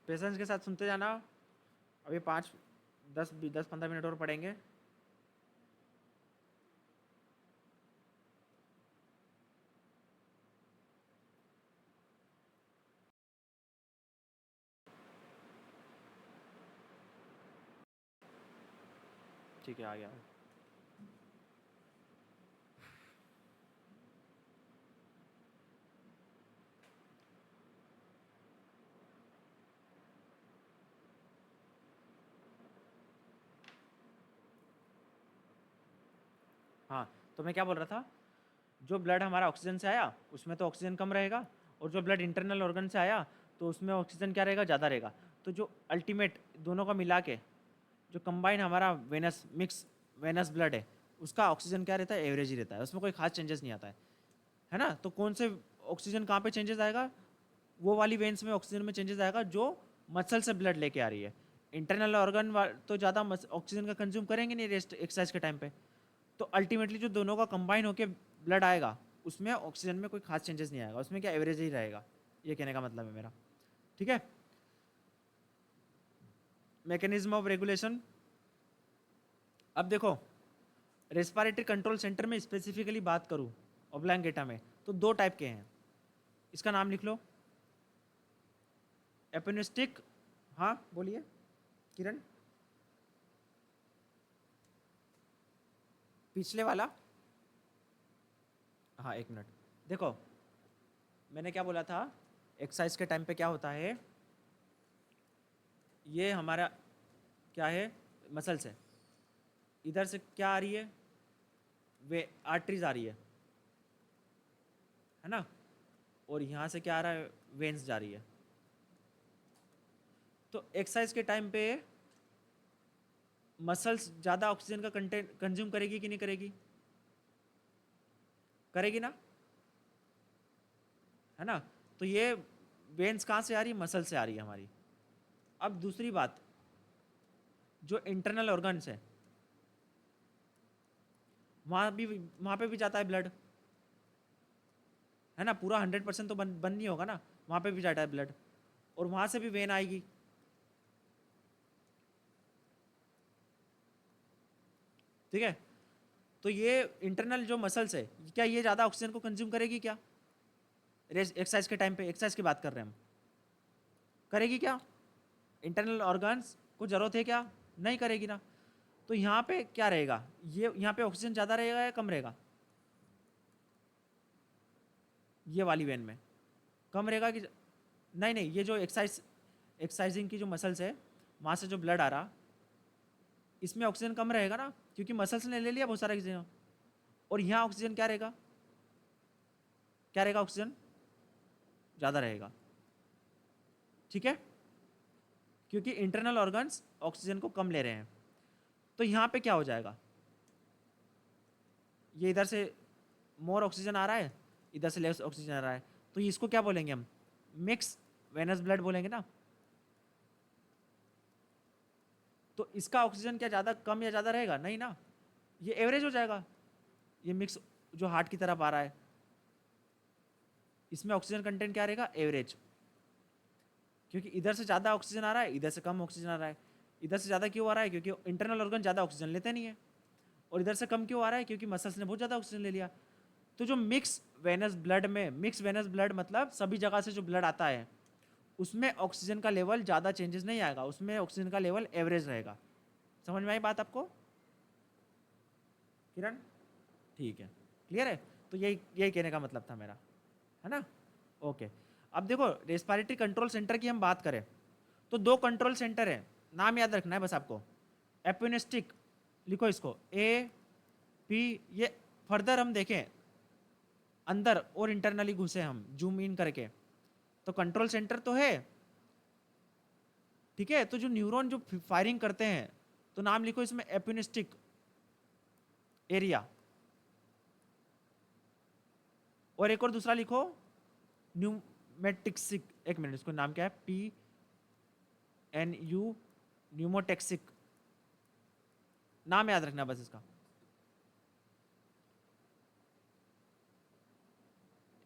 पेशेंस के साथ सुनते जाना, अभी 5 10 10 15 मिनट और पढ़ेंगे। ठीक है, आ गया। हाँ, तो मैं क्या बोल रहा था, जो ब्लड हमारा ऑक्सीजन से आया उसमें तो ऑक्सीजन कम रहेगा, और जो ब्लड इंटरनल ऑर्गन से आया तो उसमें ऑक्सीजन क्या रहेगा, ज़्यादा रहेगा। तो जो अल्टीमेट दोनों का मिला के जो कंबाइन हमारा वेनस मिक्स वेनस ब्लड है, उसका ऑक्सीजन क्या रहता है, एवरेज ही रहता है, उसमें कोई खास चेंजेस नहीं आता है ना। तो कौन से ऑक्सीजन कहाँ पे चेंजेस आएगा, वो वाली वेन्स में ऑक्सीजन में चेंजेस आएगा जो मसल से ब्लड लेके आ रही है। इंटरनल ऑर्गन तो ज़्यादा ऑक्सीजन का कंज्यूम करेंगे नहीं रेस्ट एक्सरसाइज के टाइम पे। तो अल्टीमेटली जो दोनों का कंबाइन होकर ब्लड आएगा, उसमें ऑक्सीजन में कोई खास चेंजेस नहीं आएगा, उसमें क्या एवरेज ही रहेगा, ये कहने का मतलब है मेरा। ठीक है, मैकेनिज्म ऑफ रेगुलेशन। अब देखो, रेस्पिरेटरी कंट्रोल सेंटर में स्पेसिफिकली बात करूँ ओब्लांगेटा में, तो दो टाइप के हैं। इसका नाम लिख लो, एपिनिस्टिक। हाँ बोलिए किरण। पिछले वाला, हाँ एक मिनट। देखो मैंने क्या बोला था, एक्सरसाइज के टाइम पे क्या होता है, ये हमारा क्या है, मसल्स है, इधर से क्या आ रही है, वे आर्टरीज आ रही है ना, और यहाँ से क्या आ रहा है, वेन्स जा रही है। तो एक्सरसाइज के टाइम पे मसल्स ज़्यादा ऑक्सीजन का कंटेंट कंज्यूम करेगी कि नहीं करेगी, करेगी ना, है ना। तो ये वेन्स कहाँ से आ रही है, मसल से आ रही है हमारी। अब दूसरी बात, जो इंटरनल ऑर्गन्स है, वहाँ पे भी जाता है ब्लड, है ना। पूरा 100% तो बन नहीं होगा ना, वहाँ पे भी जाता है ब्लड, और वहाँ से भी वेन आएगी। ठीक है, तो ये इंटरनल जो मसल्स है, क्या ये ज़्यादा ऑक्सीजन को कंज्यूम करेगी क्या, एक्सरसाइज के टाइम पे, एक्सरसाइज की बात कर रहे हैं हम, करेगी क्या, इंटरनल ऑर्गन्स को ज़रूरत है क्या, नहीं करेगी ना। तो यहाँ पे क्या रहेगा, ये यहाँ पे ऑक्सीजन ज़्यादा रहेगा या कम रहेगा, ये वाली वेन में कम रहेगा कि नहीं, नहीं, ये जो एक्सरसाइजिंग की जो मसल्स है, वहाँ से जो ब्लड आ रहा, इसमें ऑक्सीजन कम रहेगा ना, क्योंकि मसल्स ने ले लिया बहुत सारा ऑक्सीजन। और यहाँ ऑक्सीजन क्या रहेगा, क्या रहेगा, ऑक्सीजन ज़्यादा रहेगा। ठीक है, क्योंकि इंटरनल ऑर्गन्स ऑक्सीजन को कम ले रहे हैं। तो यहाँ पे क्या हो जाएगा, ये इधर से मोर ऑक्सीजन आ रहा है, इधर से लेस ऑक्सीजन आ रहा है, तो इसको क्या बोलेंगे हम, मिक्स वेनस ब्लड बोलेंगे ना। तो इसका ऑक्सीजन क्या ज़्यादा कम या ज़्यादा रहेगा, नहीं ना, ये एवरेज हो जाएगा। ये मिक्स जो हार्ट की तरफ आ रहा है, इसमें ऑक्सीजन कंटेंट क्या रहेगा, एवरेज। क्योंकि इधर से ज़्यादा ऑक्सीजन आ रहा है, इधर से कम ऑक्सीजन आ रहा है। इधर से ज़्यादा क्यों आ रहा है, क्योंकि इंटरनल ऑर्गन ज़्यादा ऑक्सीजन लेते नहीं है। और इधर से कम क्यों आ रहा है, क्योंकि मसल्स ने बहुत ज़्यादा ऑक्सीजन ले लिया। तो जो मिक्स वेनस ब्लड में, मिक्स वेनस ब्लड मतलब सभी जगह से जो ब्लड आता है उसमें ऑक्सीजन का लेवल ज़्यादा चेंजेस नहीं आएगा, उसमें ऑक्सीजन का लेवल एवरेज रहेगा। समझ में आई बात आपको किरण? ठीक है, क्लियर है। तो यही कहने का मतलब था मेरा, है ना। ओके, अब देखो रेस्पिरेटरी कंट्रोल सेंटर की हम बात करें तो दो कंट्रोल सेंटर है, नाम याद रखना है बस आपको। एपिनेस्टिक लिखो इसको, ए पी, ये फर्दर हम देखें अंदर और इंटरनली घुसे हम जूम इन करके, तो कंट्रोल सेंटर तो है, ठीक है। तो जो न्यूरॉन जो फायरिंग करते हैं, तो नाम लिखो इसमें एपिनेस्टिक एरिया, और एक और दूसरा लिखो न्यूमेटिक्सिक, एक मिनट इसको नाम क्या है, PNU, न्यूमोटेक्सिक, नाम याद रखना बस इसका।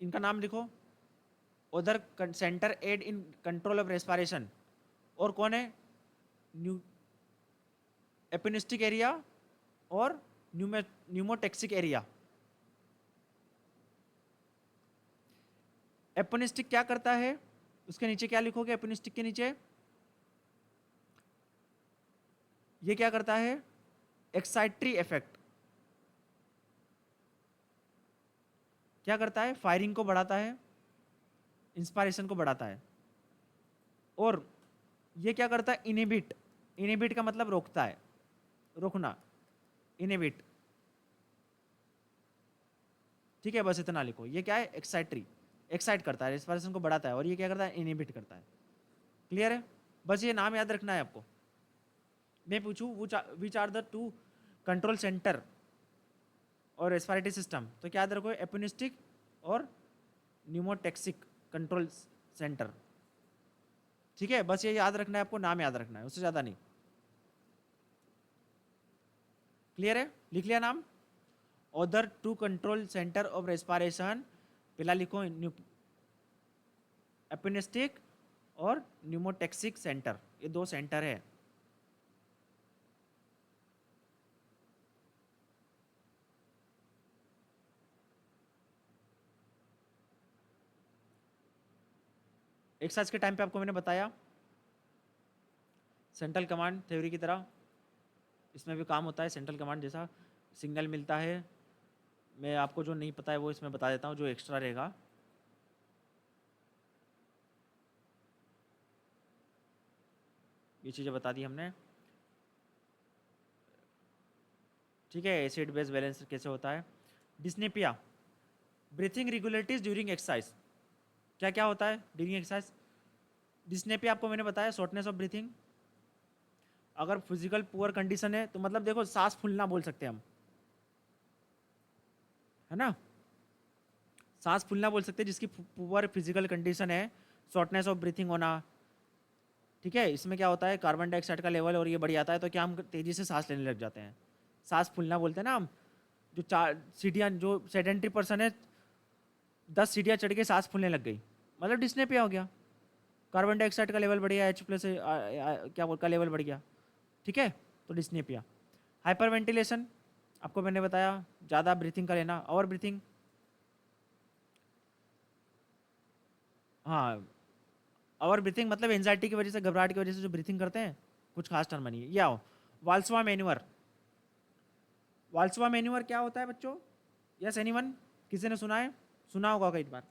इनका नाम लिखो। उधर centre aid in control of respiration, और कौन है, न्यू एपिनिस्टिक एरिया और न्यूमोटेक्सिक एरिया। एपिनिस्टिक क्या करता है, उसके नीचे क्या लिखोगे, एपिनिस्टिक के नीचे ये क्या करता है, एक्साइटरी इफेक्ट। क्या करता है, फायरिंग को बढ़ाता है, इंस्पायरेशन को बढ़ाता है। और ये क्या करता है, इनहिबिट, इनहिबिट का मतलब रोकता है, रोकना, इनहिबिट, ठीक है। बस इतना लिखो, ये क्या है, एक्साइटरी, एक्साइट करता है, रेस्पिरेशन को बढ़ाता है, और ये क्या करता है, इनहिबिट करता है। क्लियर है, बस ये नाम याद रखना है आपको। मैं पूछूं which are the two control centre और रेस्पिरेटरी सिस्टम, तो क्या याद रखो, एपिनिस्टिक और न्यूमोटेक्सिक कंट्रोल सेंटर, ठीक है। बस ये याद रखना है आपको, नाम याद रखना है, उससे ज़्यादा नहीं। क्लियर है, लिख लिया नाम। Other two control centre of respiration, पहला लिखो एपिनेस्टिक और न्यूमोटेक्सिक सेंटर, ये दो सेंटर है। एक्सरसाइज के टाइम पे आपको मैंने बताया सेंट्रल कमांड थ्योरी की तरह इसमें भी काम होता है, सेंट्रल कमांड जैसा सिग्नल मिलता है। मैं आपको जो नहीं पता है वो इसमें बता देता हूँ, जो एक्स्ट्रा रहेगा। ये चीज़ें बता दी हमने, ठीक है। एसिड बेस बैलेंस कैसे होता है। डिस्नेपिया, ब्रीथिंग रेगुलेटरीज ड्यूरिंग एक्सरसाइज, क्या क्या होता है ड्यूरिंग एक्सरसाइज। डिस्नेपिया आपको मैंने बताया, शॉर्टनेस ऑफ ब्रीथिंग। अगर फिजिकल पुअर कंडीशन है तो मतलब देखो सांस फूलना बोल सकते हैं हम, है ना, सांस फूलना बोल सकते हैं जिसकी पुअर फिजिकल कंडीशन है, शॉर्टनेस ऑफ ब्रीथिंग होना, ठीक है। इसमें क्या होता है, कार्बन डाइऑक्साइड का लेवल और ये बढ़ जाता है, तो क्या हम तेजी से सांस लेने लग जाते हैं, सांस फूलना बोलते हैं ना हम। जो 4 सीढ़ियाँ, जो सेडेंट्री पर्सन है 10 सीढ़ियाँ चढ़ के सांस फूलने लग गई, मतलब डिस्नेपिया हो गया, कार्बन डाइऑक्साइड का लेवल बढ़ गया, H+ क्या बोल का लेवल बढ़ गया, ठीक है, तो डिस्नेपिया। हाइपर वेंटिलेशन आपको मैंने बताया, ज़्यादा ब्रीथिंग का लेना, और ब्रीथिंग, हाँ, और ब्रीथिंग मतलब एंजाइटी की वजह से, घबराहट की वजह से जो ब्रीथिंग करते हैं, कुछ खास टर्म नहीं है। ये आओ, वाल्सवा मैन्यूअर। वाल्सवा मैन्यूअर क्या होता है बच्चों, यस एनीवन, किसी ने सुना है, सुना होगा कई बार।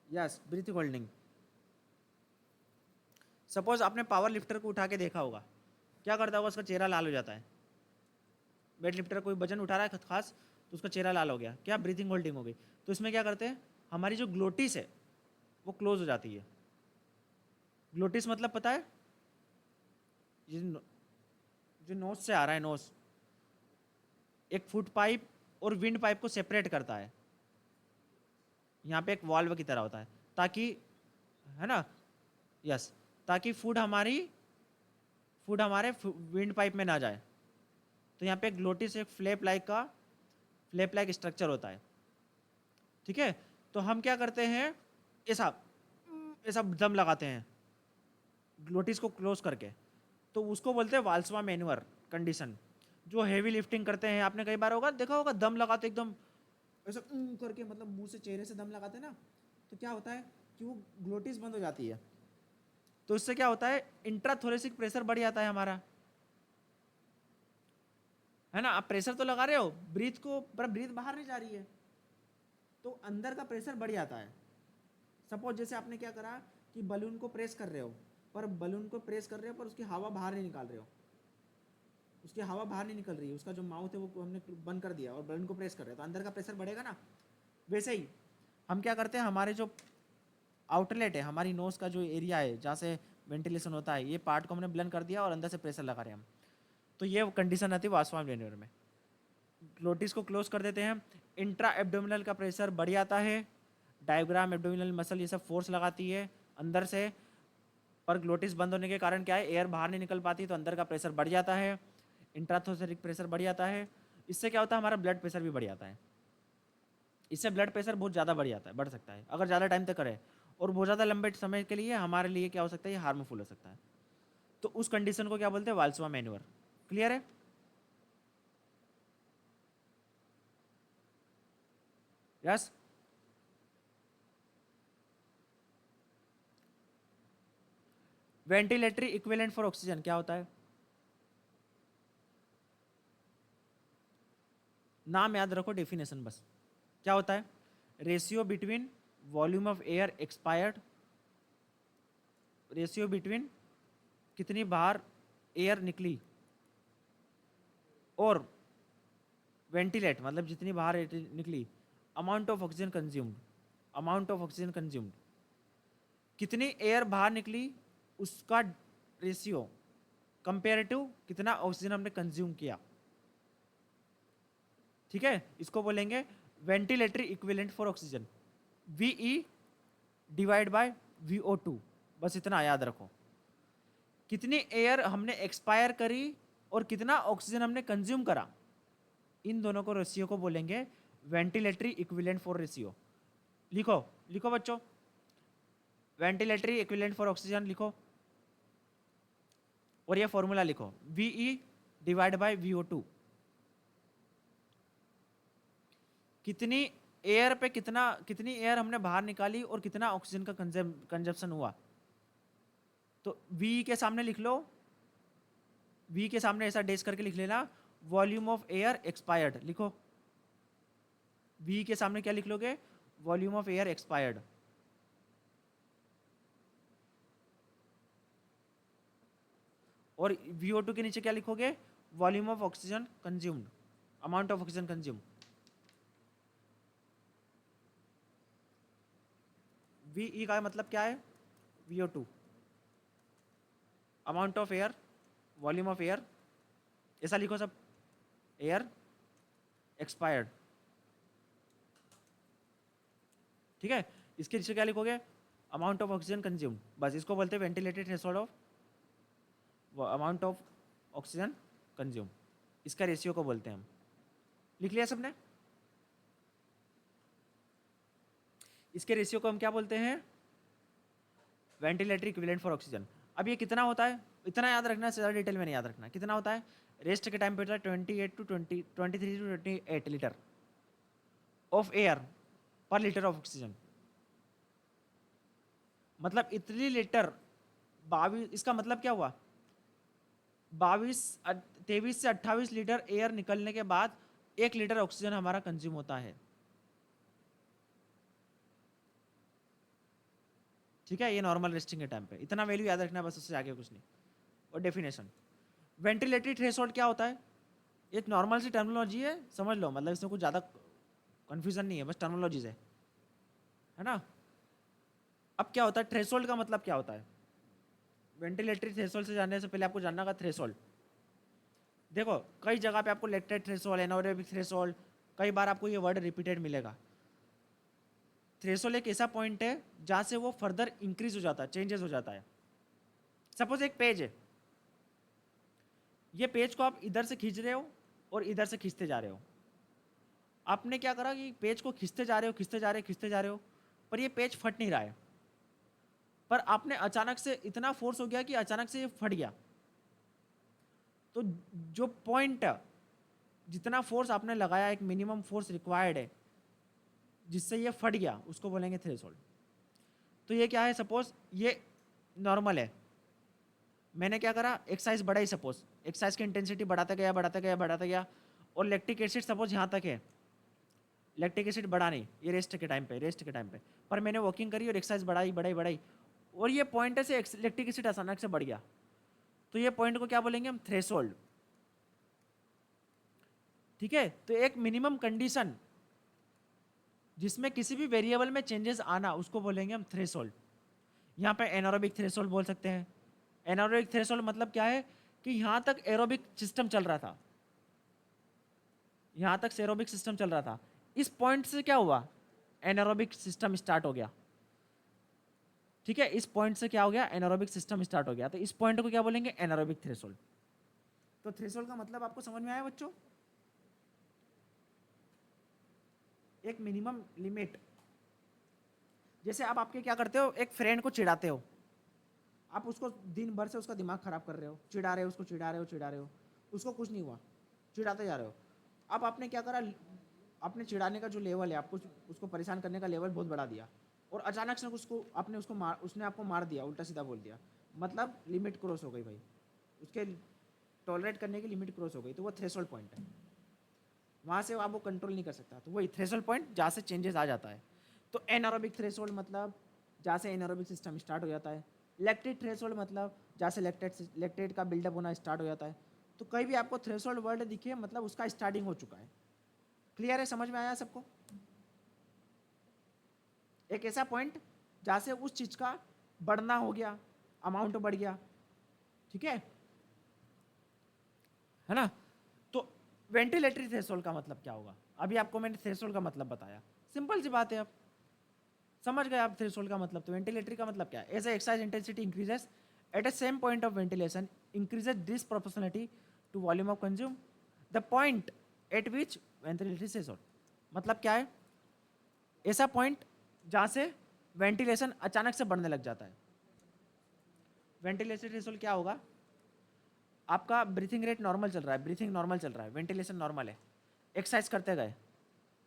Yes, breath holding. सपोज आपने पावर लिफ्टर को उठा के देखा होगा, क्या करता होगा, उसका चेहरा लाल हो जाता है। वेट लिफ्टर कोई वजन उठा रहा है खास, तो उसका चेहरा लाल हो गया, क्या, ब्रीथिंग होल्डिंग हो गई। तो इसमें क्या करते हैं, हमारी जो ग्लोटिस है, वो क्लोज हो जाती है। ग्लोटिस मतलब पता है, ये जो नोज से आ रहा है, नोज एक फुट पाइप और विंड पाइप को सेपरेट करता है, यहाँ पे एक वाल्व की तरह होता है, ताकि, है ना, यस, ताकि फूड हमारे विंड पाइप में ना जाए। तो यहाँ पे ग्लोटिस एक फ्लैप लाइक स्ट्रक्चर होता है, ठीक है। तो हम क्या करते हैं, ऐसा ऐसा दम लगाते हैं ग्लोटिस को क्लोज करके, तो उसको बोलते हैं वाल्सवा मैन्युअर कंडीशन। जो हेवी लिफ्टिंग करते हैं, आपने कई बार देखा होगा दम लगाते एकदम ऐसा करके, मतलब मुंह से, चेहरे से दम लगाते हैं ना, तो क्या होता है कि वो ग्लोटिस बंद हो जाती है। तो इससे क्या होता है, इंट्राथोरेसिक प्रेशर बढ़ जाता है हमारा, है ना। आप प्रेशर तो लगा रहे हो, ब्रीथ को, पर ब्रीथ बाहर नहीं जा रही है, तो अंदर का प्रेशर बढ़ जाता है। सपोज जैसे आपने क्या करा कि बलून को प्रेस कर रहे हो, पर बलून को प्रेस कर रहे हो पर उसकी हवा बाहर नहीं निकाल रहे हो, उसकी हवा बाहर नहीं निकल रही है, उसका जो माउथ है वो हमने बंद कर दिया और बलून को प्रेस कर रहे हो, तो अंदर का प्रेशर बढ़ेगा ना। वैसे ही हम क्या करते हैं, हमारे जो आउटलेट है, हमारी नोज का जो एरिया है जहाँ से वेंटिलेशन होता है, ये पार्ट को हमने ब्लन कर दिया और अंदर से प्रेशर लगा रहे हैं हम। तो ये कंडीशन आती है वास्वाम मैन्युअर में। ग्लोटिस को क्लोज कर देते हैं, इंट्रा एब्डोमिनल का प्रेशर बढ़ जाता है, डायग्राम एब्डोमिनल मसल ये सब फोर्स लगाती है अंदर से, पर ग्लोटिस बंद होने के कारण क्या है, एयर बाहर नहीं निकल पाती, तो अंदर का प्रेशर बढ़ जाता है, इंट्राथोरेसिक प्रेशर बढ़ जाता है। इससे क्या होता है, हमारा ब्लड प्रेशर भी बढ़ जाता है। इससे ब्लड प्रेशर बहुत ज़्यादा बढ़ जाता है, बढ़ सकता है अगर ज़्यादा टाइम तक करे, और बहुत ज़्यादा लंबे समय के लिए हमारे लिए क्या हो सकता है, ये हार्मफुल हो सकता है। तो उस कंडीशन को क्या बोलते हैं, वाल्सवा मैन्युअर। क्लियर है? Yes. Ventilatory equivalent for oxygen क्या होता है? नाम याद रखो, डेफिनेशन बस। क्या होता है? Ratio between volume of air expired, ratio between कितनी बार एयर निकली, और वेंटिलेट मतलब जितनी बाहर निकली, amount of oxygen consumed, amount of oxygen consumed, कितनी एयर बाहर निकली उसका रेशियो कंपेरेटिव कितना ऑक्सीजन हमने कंज्यूम किया, ठीक है। इसको बोलेंगे ventilatory equivalent for oxygen, VE divide by VO2। बस इतना याद रखो, कितनी एयर हमने एक्सपायर करी और कितना ऑक्सीजन हमने कंज्यूम करा, इन दोनों को रेशियो को बोलेंगे वेंटिलेटरी इक्विवेलेंट फॉर रेशियो। लिखो लिखो बच्चों, वेंटिलेटरी इक्विवेलेंट फॉर ऑक्सीजन लिखो, और ये फॉर्मूला लिखो, VE डिवाइड बाय VO2। कितनी एयर पे कितनी एयर हमने बाहर निकाली और कितना ऑक्सीजन का कंजप्शन हुआ। तो VE के सामने लिख लो, V के सामने ऐसा डेश करके लिख लेना, वॉल्यूम ऑफ एयर एक्सपायर्ड लिखो। V के सामने क्या लिख लोगे, वॉल्यूम ऑफ एयर एक्सपायर्ड। और VO2 के नीचे क्या लिखोगे, volume of oxygen consumed, amount of oxygen consume. VE का मतलब क्या है, VO2, amount of air, volume of air, ऐसा लिखो सब, एयर एक्सपायर्ड, ठीक है। इसके नीचे क्या लिखोगे, अमाउंट ऑफ ऑक्सीजन कंज्यूम्ड। बस इसको बोलते हैं ventilated threshold of amount of oxygen consume, इसका रेशियो को बोलते हैं हम। लिख लिया सबने? इसके रेशियो को हम क्या बोलते हैं, वेंटिलेटरी इक्विवेलेंट फॉर ऑक्सीजन। अब ये कितना होता है, इतना याद रखना, ज़्यादा डिटेल में नहीं याद रखना। कितना होता है, रेस्ट के टाइम पे होता है 23 to 28 लीटर ऑफ एयर पर लीटर ऑफ ऑक्सीजन। मतलब इतनी लीटर, 22, इसका मतलब क्या हुआ, 23 से 28 लीटर एयर निकलने के बाद 1 लीटर ऑक्सीजन हमारा कंज्यूम होता है, ठीक है। ये नॉर्मल रेस्टिंग के टाइम पे, इतना वैल्यू याद रखना बस, उससे आगे कुछ नहीं। और डेफिनेशन, वेंटिलेटरी थ्रेशोल्ड क्या होता है, ये नॉर्मल सी टर्मिनोलॉजी है, समझ लो, मतलब इसमें कुछ ज़्यादा कन्फ्यूजन नहीं है, बस टर्मिनोलॉजीज है ना। अब क्या होता है थ्रेशोल्ड का मतलब क्या होता है? वेंटिलेटरी थ्रेशोल्ड से जानने से पहले आपको जानना होगा थ्रेशोल्ड। देखो कई जगह पे आपको लैक्टेट थ्रेशोल्ड, एनारोबिक थ्रेशोल्ड, कई बार आपको ये वर्ड रिपीटेड मिलेगा। थ्रेशोल्ड एक ऐसा पॉइंट है जहां से वो फर्दर इंक्रीज हो जाता है, चेंजेस हो जाता है। सपोज एक पेज है, ये पेज को आप इधर से खींच रहे हो और इधर से खींचते जा रहे हो। आपने क्या करा कि पेज को खींचते जा रहे हो, खींचते जा रहे हो, खींचते जा रहे हो, पर ये पेज फट नहीं रहा है। पर आपने अचानक से इतना फोर्स हो गया कि अचानक से ये फट गया। तो जो पॉइंट जितना फोर्स आपने लगाया, एक मिनिमम फोर्स रिक्वायर्ड है जिससे ये फट गया, उसको बोलेंगे थ्रेशोल्ड। तो ये क्या है, सपोज ये नॉर्मल है, मैंने क्या करा एक्सरसाइज बढ़ाई, सपोज एक्सरसाइज की इंटेंसिटी बढ़ाता गया बढ़ाता गया बढ़ाता गया, और लैक्टिक एसिड सपोज यहाँ तक है, लैक्टिक एसिड बढ़ा नहीं, ये रेस्ट के टाइम पे, रेस्ट के टाइम पे, पर मैंने वॉकिंग करी और एक्सरसाइज बढ़ाई बढ़ाई बढ़ाई, और ये पॉइंट से लैक्टिक एसिड अचानक से बढ़ गया, तो ये पॉइंट को क्या बोलेंगे हम, थ्रेशोल्ड। ठीक है, तो एक मिनिमम कंडीशन जिसमें किसी भी वेरिएबल में चेंजेस आना, उसको बोलेंगे हम थ्रेशोल्ड। यहाँ पे एनारोबिक थ्रेशोल्ड बोल सकते हैं। एनारोबिक थ्रेशोल्ड मतलब क्या है कि यहाँ तक एरोबिक सिस्टम चल रहा था, यहाँ तक एरोबिक सिस्टम चल रहा था, इस पॉइंट से क्या हुआ, एनारोबिक सिस्टम स्टार्ट हो गया। ठीक है, इस पॉइंट से क्या हो गया, एनारोबिक सिस्टम स्टार्ट हो गया, तो इस पॉइंट को क्या बोलेंगे, एनारोबिक थ्रेशोल्ड। तो थ्रेशोल्ड का मतलब आपको समझ में आया बच्चों? एक मिनिमम लिमिट। जैसे आप आपके क्या करते हो, एक फ्रेंड को चिढ़ाते हो, आप उसको दिन भर से उसका दिमाग खराब कर रहे हो, चिढ़ा रहे हो उसको, चिढ़ा रहे हो, चिढ़ा रहे हो, उसको कुछ नहीं हुआ, चिढ़ाते जा रहे हो। अब आपने क्या करा, आपने चिढ़ाने का जो लेवल है, आपको उसको परेशान करने का लेवल बहुत बढ़ा दिया, और अचानक से उसको आपने उसको मार, उसने आपको मार दिया, उल्टा सीधा बोल दिया, मतलब लिमिट क्रॉस हो गई भाई, उसके टॉलरेट करने की लिमिट क्रॉस हो गई, तो वो थ्रेशोल्ड पॉइंट है, वहाँ से आप वो कंट्रोल नहीं कर सकता, तो वही थ्रेशोल्ड पॉइंट जहाँ से चेंजेस आ जाता है। तो एनारोबिक थ्रेशोल्ड मतलब जहाँ से एनारोबिक सिस्टम स्टार्ट हो जाता है। लैक्टेट थ्रेशोल्ड मतलब जहाँ से लैक्टेट का बिल्डअप होना स्टार्ट हो जाता है। तो कहीं भी आपको थ्रेशोल्ड वर्ड दिखे, मतलब उसका स्टार्टिंग हो चुका है। क्लियर है, समझ में आया सबको? एक ऐसा पॉइंट जहाँ से उस चीज़ का बढ़ना हो गया, अमाउंट बढ़ गया। ठीक है ना? तो वेंटिलेटरी थ्रेशोल्ड का मतलब क्या होगा? अभी आपको मैंने थ्रेशोल्ड का मतलब बताया, सिंपल सी बात है, आप समझ गए आप थ्रेशोल्ड का मतलब। तो वेंटिलेटरी का मतलब क्या है? As exercise intensity increases at a same point of ventilation increases disproportionality to volume of consume the point at which ventilatory threshold. मतलब क्या है? ऐसा पॉइंट जहाँ से वेंटिलेशन अचानक से बढ़ने लग जाता है। वेंटिलेशन थ्रेशोल्ड क्या होगा? आपका ब्रीथिंग रेट नॉर्मल चल रहा है, ब्रीथिंग नॉर्मल चल रहा है, वेंटिलेशन नॉर्मल है, एक्सरसाइज करते गए,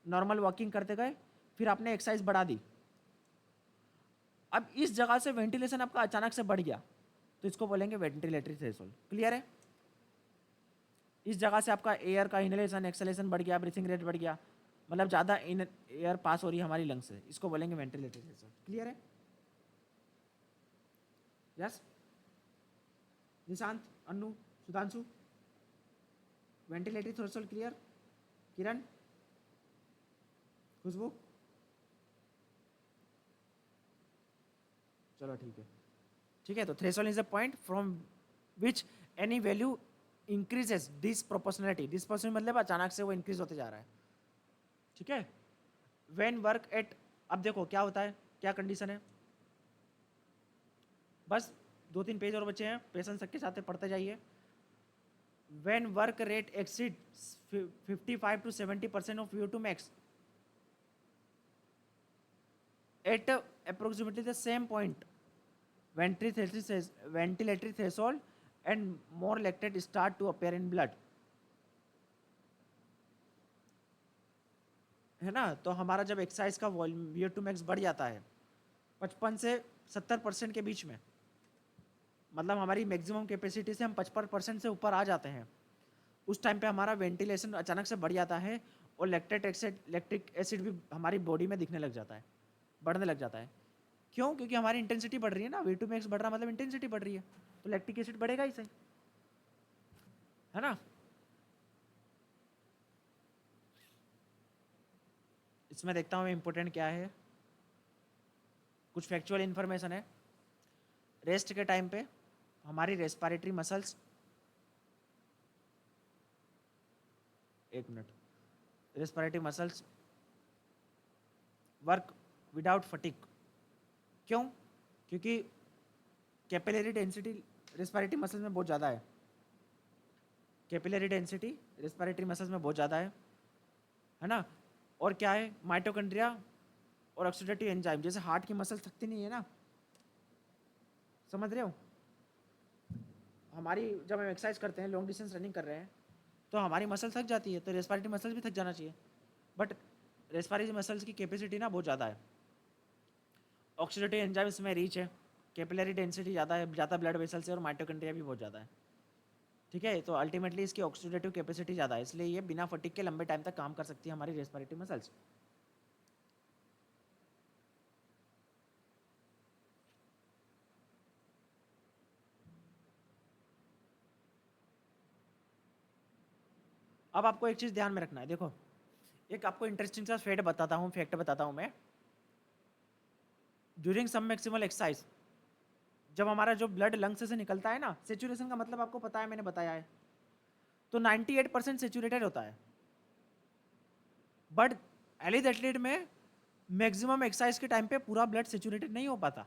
नॉर्मल वॉकिंग करते गए, फिर आपने एक्सरसाइज बढ़ा दी, अब इस जगह से वेंटिलेशन आपका अचानक से बढ़ गया, तो इसको बोलेंगे वेंटिलेटरी थ्रेशोल्ड। क्लियर है? इस जगह से आपका एयर का इनहेलेशन एक्सलेशन बढ़ गया, ब्रीथिंग रेट बढ़ गया, मतलब ज़्यादा इन एयर पास हो रही है हमारी लंग्स से, इसको बोलेंगे वेंटिलेटरी थ्रेशोल्ड। क्लियर है? Yes? Nishant, Annu, Sudhanshu, ventilatory threshold clear? Kiran, Khushboo, चलो ठीक है। ठीक है, तो threshold is a point from which any value increases disproportionality, disproportional मतलब अचानक से वो इंक्रीज होते जा रहा है। ठीक है, व्हेन वर्क एट, अब देखो क्या होता है, क्या कंडीशन है, बस 2-3 पेज और बचे हैं, पेशेंस के साथ पढ़ते जाइए। When work rate exceed 55 to 70% of VO2 max at approximately the same point, ventilatory threshold and more lactate start to appear in blood। है ना? तो हमारा जब एक्सरसाइज का VO2 max बढ़ जाता है 55 से 70% के बीच में, मतलब हमारी मैक्सिमम कैपेसिटी से हम 55% से ऊपर आ जाते हैं, उस टाइम पे हमारा वेंटिलेशन अचानक से बढ़ जाता है, और लैक्टिक एसिड भी हमारी बॉडी में दिखने लग जाता है, बढ़ने लग जाता है। क्यों? क्योंकि हमारी इंटेंसिटी बढ़ रही है ना, V2 max बढ़ रहा मतलब इंटेंसिटी बढ़ रही है, तो लैक्टिक एसिड बढ़ेगा ही सही, है ना? इसमें देखता हूँ मैं इंपॉर्टेंट क्या है। कुछ फैक्चुअल इन्फॉर्मेशन है। रेस्ट के टाइम पे हमारी रेस्पिरेटरी मसल्स, एक minute, respiratory muscles work without fatigue. क्यों? क्योंकि कैपिलरी डेंसिटी रेस्पिरेटरी मसल्स में बहुत ज़्यादा है। कैपिलरी डेंसिटी रेस्पिरेटरी मसल्स में बहुत ज़्यादा है ना। और क्या है, माइटोकॉन्ड्रिया और ऑक्सीडेटिव एंजाइम, जैसे हार्ट की मसल थकती नहीं है ना, समझ रहे हो। हमारी जब हम एक्सरसाइज करते हैं, लॉन्ग डिस्टेंस रनिंग कर रहे हैं, तो हमारी मसल थक जाती है, तो रेस्पिरेटरी मसल्स भी थक जाना चाहिए। बट रेस्पिरेटरी मसल्स की कैपेसिटी ना बहुत ज़्यादा है, ऑक्सीडेटिव एंजाइम इसमें रीच है, कैपिलरी डेंसिटी ज़्यादा है, ज़्यादा ब्लड वेसल्स है, और माइटोकॉन्ड्रिया भी बहुत ज़्यादा है। ठीक है, तो अल्टीमेटली इसकी ऑक्सीडेटिव कैपेसिटी ज़्यादा है, इसलिए ये बिना फटीक के लंबे टाइम तक काम कर सकती है हमारी रेस्पिरेटरी मसल्स। अब आपको एक चीज़ ध्यान में रखना है, देखो एक आपको इंटरेस्टिंग सा फैक्ट बताता हूँ मैं। ड्यूरिंग सम मैक्सिमल एक्सरसाइज, जब हमारा जो ब्लड लंग्स से निकलता है ना, सेचुरेशन का मतलब आपको पता है, मैंने बताया है, तो 98% सेचुरेटेड होता है। बट एलिथ एथलीट में मैक्सिमम एक्सरसाइज के टाइम पे पूरा ब्लड सेचुरेटेड नहीं हो पाता।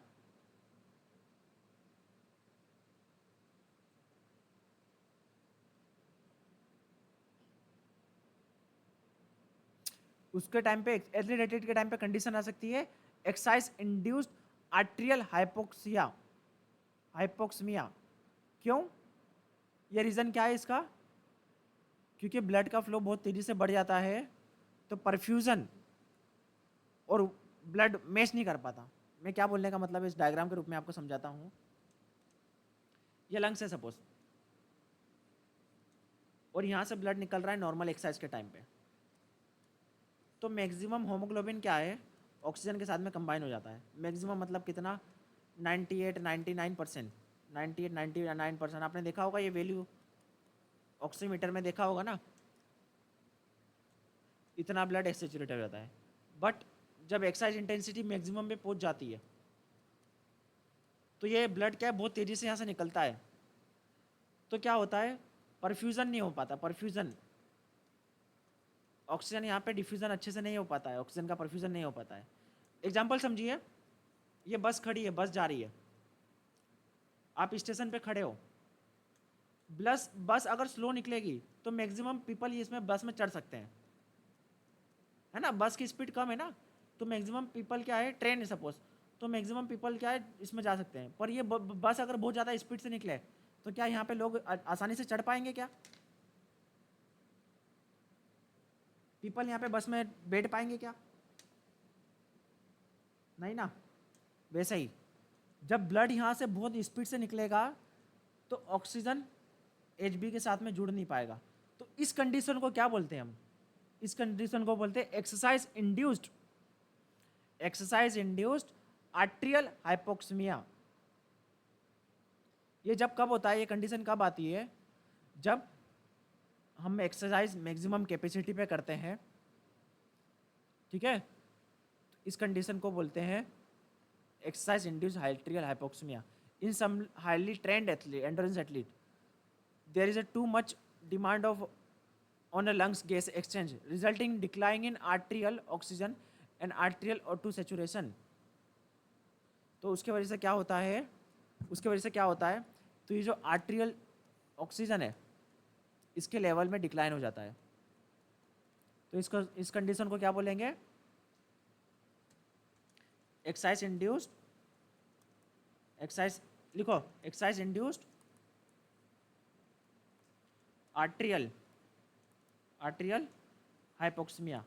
उसके टाइम पे एथलीट एथलीट के टाइम पे कंडीशन आ सकती है एक्सरसाइज इंड्यूस्ड आर्ट्रियल हाइपोक्सिया, हाइपोक्समिया। क्यों? ये रीज़न क्या है इसका? क्योंकि ब्लड का फ्लो बहुत तेज़ी से बढ़ जाता है, तो परफ्यूज़न और ब्लड मैच नहीं कर पाता। मैं क्या बोलने का मतलब है, इस डायग्राम के रूप में आपको समझाता हूँ। ये लंग्स है सपोज, और यहाँ से ब्लड निकल रहा है नॉर्मल एक्सरसाइज के टाइम पे, तो मैक्सिमम होमोग्लोबिन क्या है, ऑक्सीजन के साथ में कंबाइन हो जाता है। मैक्सिमम मतलब कितना? 98 99%, 98 99%। आपने देखा होगा ये वैल्यू ऑक्सीमीटर में, देखा होगा ना, इतना ब्लड सैचुरेटेड रहता है। बट जब एक्सरसाइज इंटेंसिटी मैक्सिमम पे पहुंच जाती है, तो ये ब्लड क्या है, बहुत तेज़ी से यहाँ से निकलता है, तो क्या होता है, परफ्यूज़न नहीं हो पाता। परफ्यूज़न, ऑक्सीजन यहाँ पे डिफ्यूज़न अच्छे से नहीं हो पाता है, ऑक्सीजन का परफ्यूज़न नहीं हो पाता है। एग्जाम्पल समझिए, ये बस खड़ी है, बस जा रही है, आप स्टेशन पे खड़े हो, बस अगर स्लो निकलेगी तो मैक्सिमम पीपल ही इसमें बस में चढ़ सकते हैं, है ना। बस की स्पीड कम है ना, तो मैक्सिमम पीपल क्या है, ट्रेन है सपोज, तो मैक्सिमम पीपल क्या है इसमें जा सकते हैं। पर ये बस अगर बहुत ज़्यादा स्पीड से निकले, तो क्या यहाँ पे लोग आसानी से चढ़ पाएंगे क्या? पीपल यहाँ पे बस में बैठ पाएंगे क्या? नहीं ना। वैसे ही जब ब्लड यहाँ से बहुत स्पीड से निकलेगा, तो ऑक्सीजन एचबी के साथ में जुड़ नहीं पाएगा। तो इस कंडीशन को क्या बोलते हैं हम? इस कंडीशन को बोलते हैं एक्सरसाइज इंड्यूस्ड आर्ट्रियल हाइपोक्सीमिया। ये जब कब होता है, ये कंडीशन कब आती है? जब हम एक्सरसाइज मैक्सिमम कैपेसिटी पे करते हैं, ठीक है, तो इस कंडीशन को बोलते हैं exercise induced arterial hypoxaemia. In some highly trained athlete, endurance athlete, there is a too much demand of on a lungs gas exchange resulting decline in arterial oxygen and arterial O2 saturation। तो उसके वजह से क्या होता है, तो ये जो आर्ट्रियल ऑक्सीजन है, इसके लेवल में डिक्लाइन हो जाता है। तो इस कंडीशन को क्या बोलेंगे? Exercise induced arterial hypoxaemia.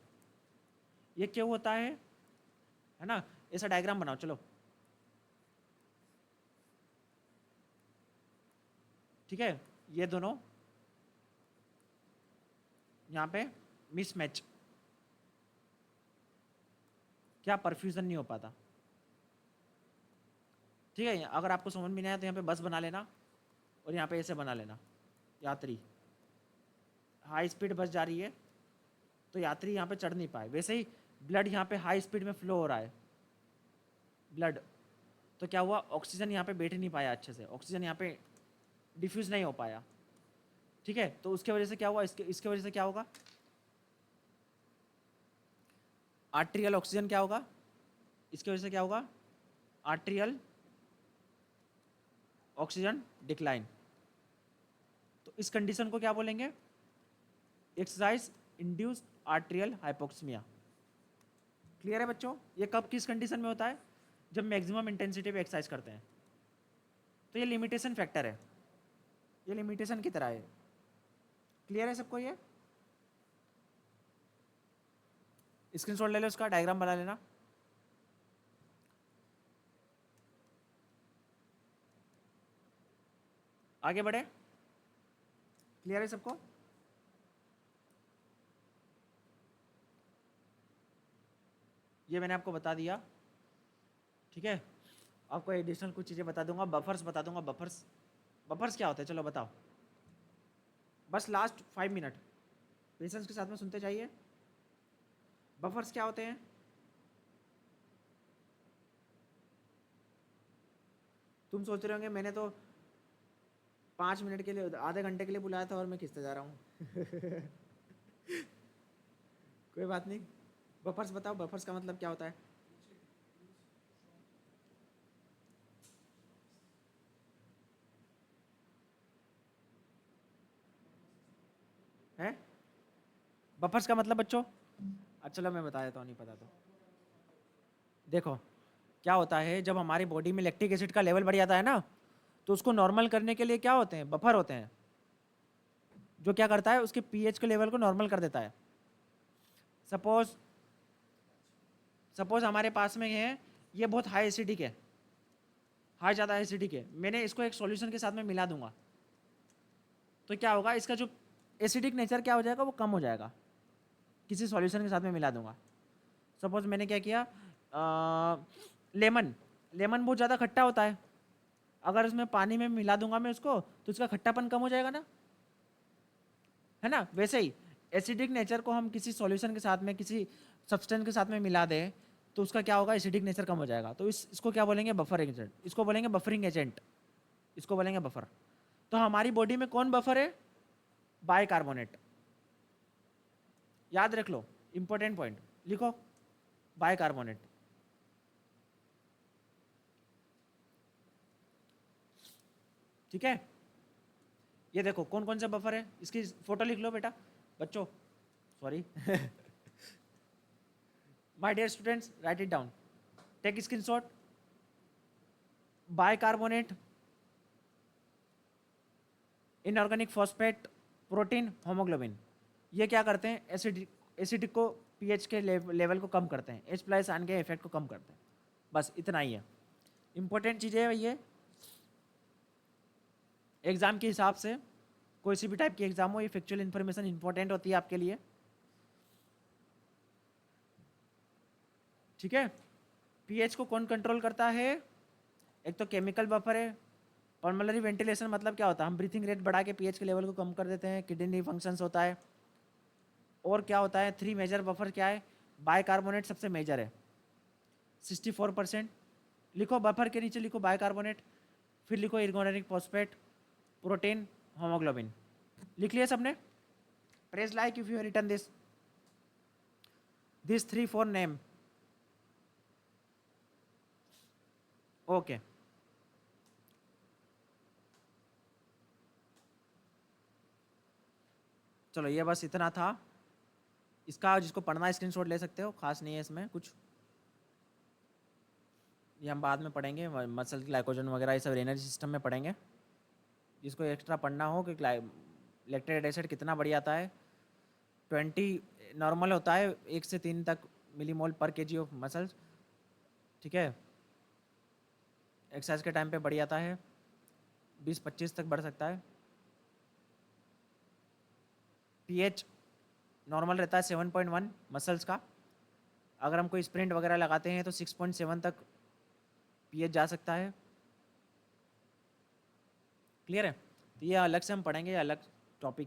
ये क्यों होता है ना। ऐसा डायग्राम बनाओ, चलो, ठीक है। ये दोनों यहाँ पे मिसमैच, क्या परफ्यूजन नहीं हो पाता। ठीक है, अगर आपको समझ में नहीं आया तो यहाँ पे बस बना लेना, और यहाँ पे ऐसे बना लेना, यात्री, हाई स्पीड बस जा रही है, तो यात्री यहाँ पे चढ़ नहीं पाए। वैसे ही ब्लड यहाँ पे हाई स्पीड में फ्लो हो रहा है, ब्लड, तो क्या हुआ, ऑक्सीजन यहाँ पे बैठ नहीं पाया अच्छे से, ऑक्सीजन यहाँ पे डिफ्यूज नहीं हो पाया, ठीक है। तो उसके वजह से क्या हुआ, इसके वजह से क्या होगा, आर्टेरियल ऑक्सीजन क्या होगा, इसकी वजह से क्या होगा, आर्टेरियल ऑक्सीजन डिक्लाइन। तो इस कंडीशन को क्या बोलेंगे, exercise induced arterial hypoxaemia. Clear है बच्चों, ये कब किस कंडीशन में होता है, जब मैक्सिमम इंटेंसिटी पे एक्सरसाइज करते हैं। तो ये लिमिटेशन फैक्टर है, ये लिमिटेशन की तरह है। क्लियर है सबको, ये स्क्रीनशॉट ले लो, उसका डायग्राम बना लेना। आगे बढ़े, क्लियर है सबको। ये मैंने आपको बता दिया, ठीक है। आपको एडिशनल कुछ चीज़ें बता दूंगा, बफर्स बता दूंगा। बफर्स क्या होते हैं, चलो बताओ, बस लास्ट 5 मिनट पेशेंस के साथ में सुनते जाइए। बफर्स क्या होते हैं, तुम सोच रहे होंगे मैंने तो 5 मिनट के लिए, आधे घंटे के लिए बुलाया था और मैं खिंचते जा रहा हूँ। कोई बात नहीं, बफर्स बताओ, बफर्स का मतलब क्या होता है। हैं, बफर्स का मतलब बच्चों, अच्छा चलो मैं बता देता हूँ, नहीं पता तो। देखो क्या होता है, जब हमारी बॉडी में लैक्टिक एसिड का लेवल बढ़ जाता है ना, तो उसको नॉर्मल करने के लिए क्या होते हैं, बफर होते हैं, जो क्या करता है, उसके पीएच के लेवल को नॉर्मल कर देता है। सपोज सपोज हमारे पास में है, ये बहुत हाई एसिडिक है, हाई ज़्यादा एसिडिक है, मैंने इसको एक सॉल्यूशन के साथ में मिला दूंगा, तो क्या होगा, इसका जो एसिडिक नेचर क्या हो जाएगा, वो कम हो जाएगा, किसी सॉल्यूशन के साथ में मिला दूंगा। सपोज मैंने क्या किया, लेमन लेमन बहुत ज़्यादा खट्टा होता है, अगर उसमें पानी में मिला दूंगा मैं उसको, तो उसका खट्टापन कम हो जाएगा ना, है ना। वैसे ही एसिडिक नेचर को हम किसी सॉल्यूशन के साथ में, किसी सब्सटेंस के साथ में मिला दें, तो उसका क्या होगा, एसिडिक नेचर कम हो जाएगा। तो इसको क्या बोलेंगे, बफर एजेंट, इसको बोलेंगे बफरिंग एजेंट, इसको बोलेंगे बफर। तो हमारी बॉडी में कौन बफर है, बाइकार्बोनेट। याद रख लो, इंपॉर्टेंट पॉइंट लिखो, बाइकार्बोनेट। ठीक है, ये देखो कौन कौन से बफर है, इसकी फोटो लिख लो बेटा, बच्चों, sorry. My dear students, write it down, take screenshot. Bicarbonate, inorganic phosphate, protein, haemoglobin, ये क्या करते हैं, एसिडिक को पीएच के लेवल को कम करते हैं, H प्लस आयन के इफेक्ट को कम करते हैं। बस इतना ही है, इंपॉर्टेंट चीज़ें है ये। एग्जाम के हिसाब से, कोई सी भी टाइप की एग्जाम हो, ये फैक्चुअल इन्फॉर्मेशन इंपॉर्टेंट होती है आपके लिए, ठीक है। पीएच को कौन कंट्रोल करता है, एक तो केमिकल बफर है। पल्मोनरी वेंटिलेशन मतलब क्या होता है, हम ब्रीथिंग रेट बढ़ा के पीएच के लेवल को कम कर देते हैं, किडनी फंक्शंस होता है। और क्या होता है, 3 मेजर बफर क्या है, बाइकार्बोनेट सबसे मेजर है, 64%। लिखो बफर के नीचे लिखो बाइकार्बोनेट, फिर लिखो इर्गोनिक फॉस्फेट, प्रोटीन, होमोग्लोबिन। लिख लिया सबने, press like if you return this 3-4 name, okay. चलो ये बस इतना था, इसका जिसको पढ़ना है स्क्रीनशॉट ले सकते हो, खास नहीं है इसमें कुछ, ये हम बाद में पढ़ेंगे, मसल ग्लाइकोजन वगैरह ये सब एनर्जी सिस्टम में पढ़ेंगे। जिसको एक्स्ट्रा पढ़ना हो कि लैक्टेट एसिड कितना बढ़िया आता है, 20 नॉर्मल होता है, 1 से 3 तक मिलीमोल पर केजी ऑफ मसल्स, ठीक है। एक्सरसाइज के टाइम पे बढ़ जाता है, 20-25 तक बढ़ सकता है। पीएच नॉर्मल रहता है 7.1 मसल्स का, अगर हम कोई स्प्रिंट वगैरह लगाते हैं तो 6.7 तक पीएच जा सकता है। क्लियर है, तो ये अलग से हम पढ़ेंगे, अलग टॉपिक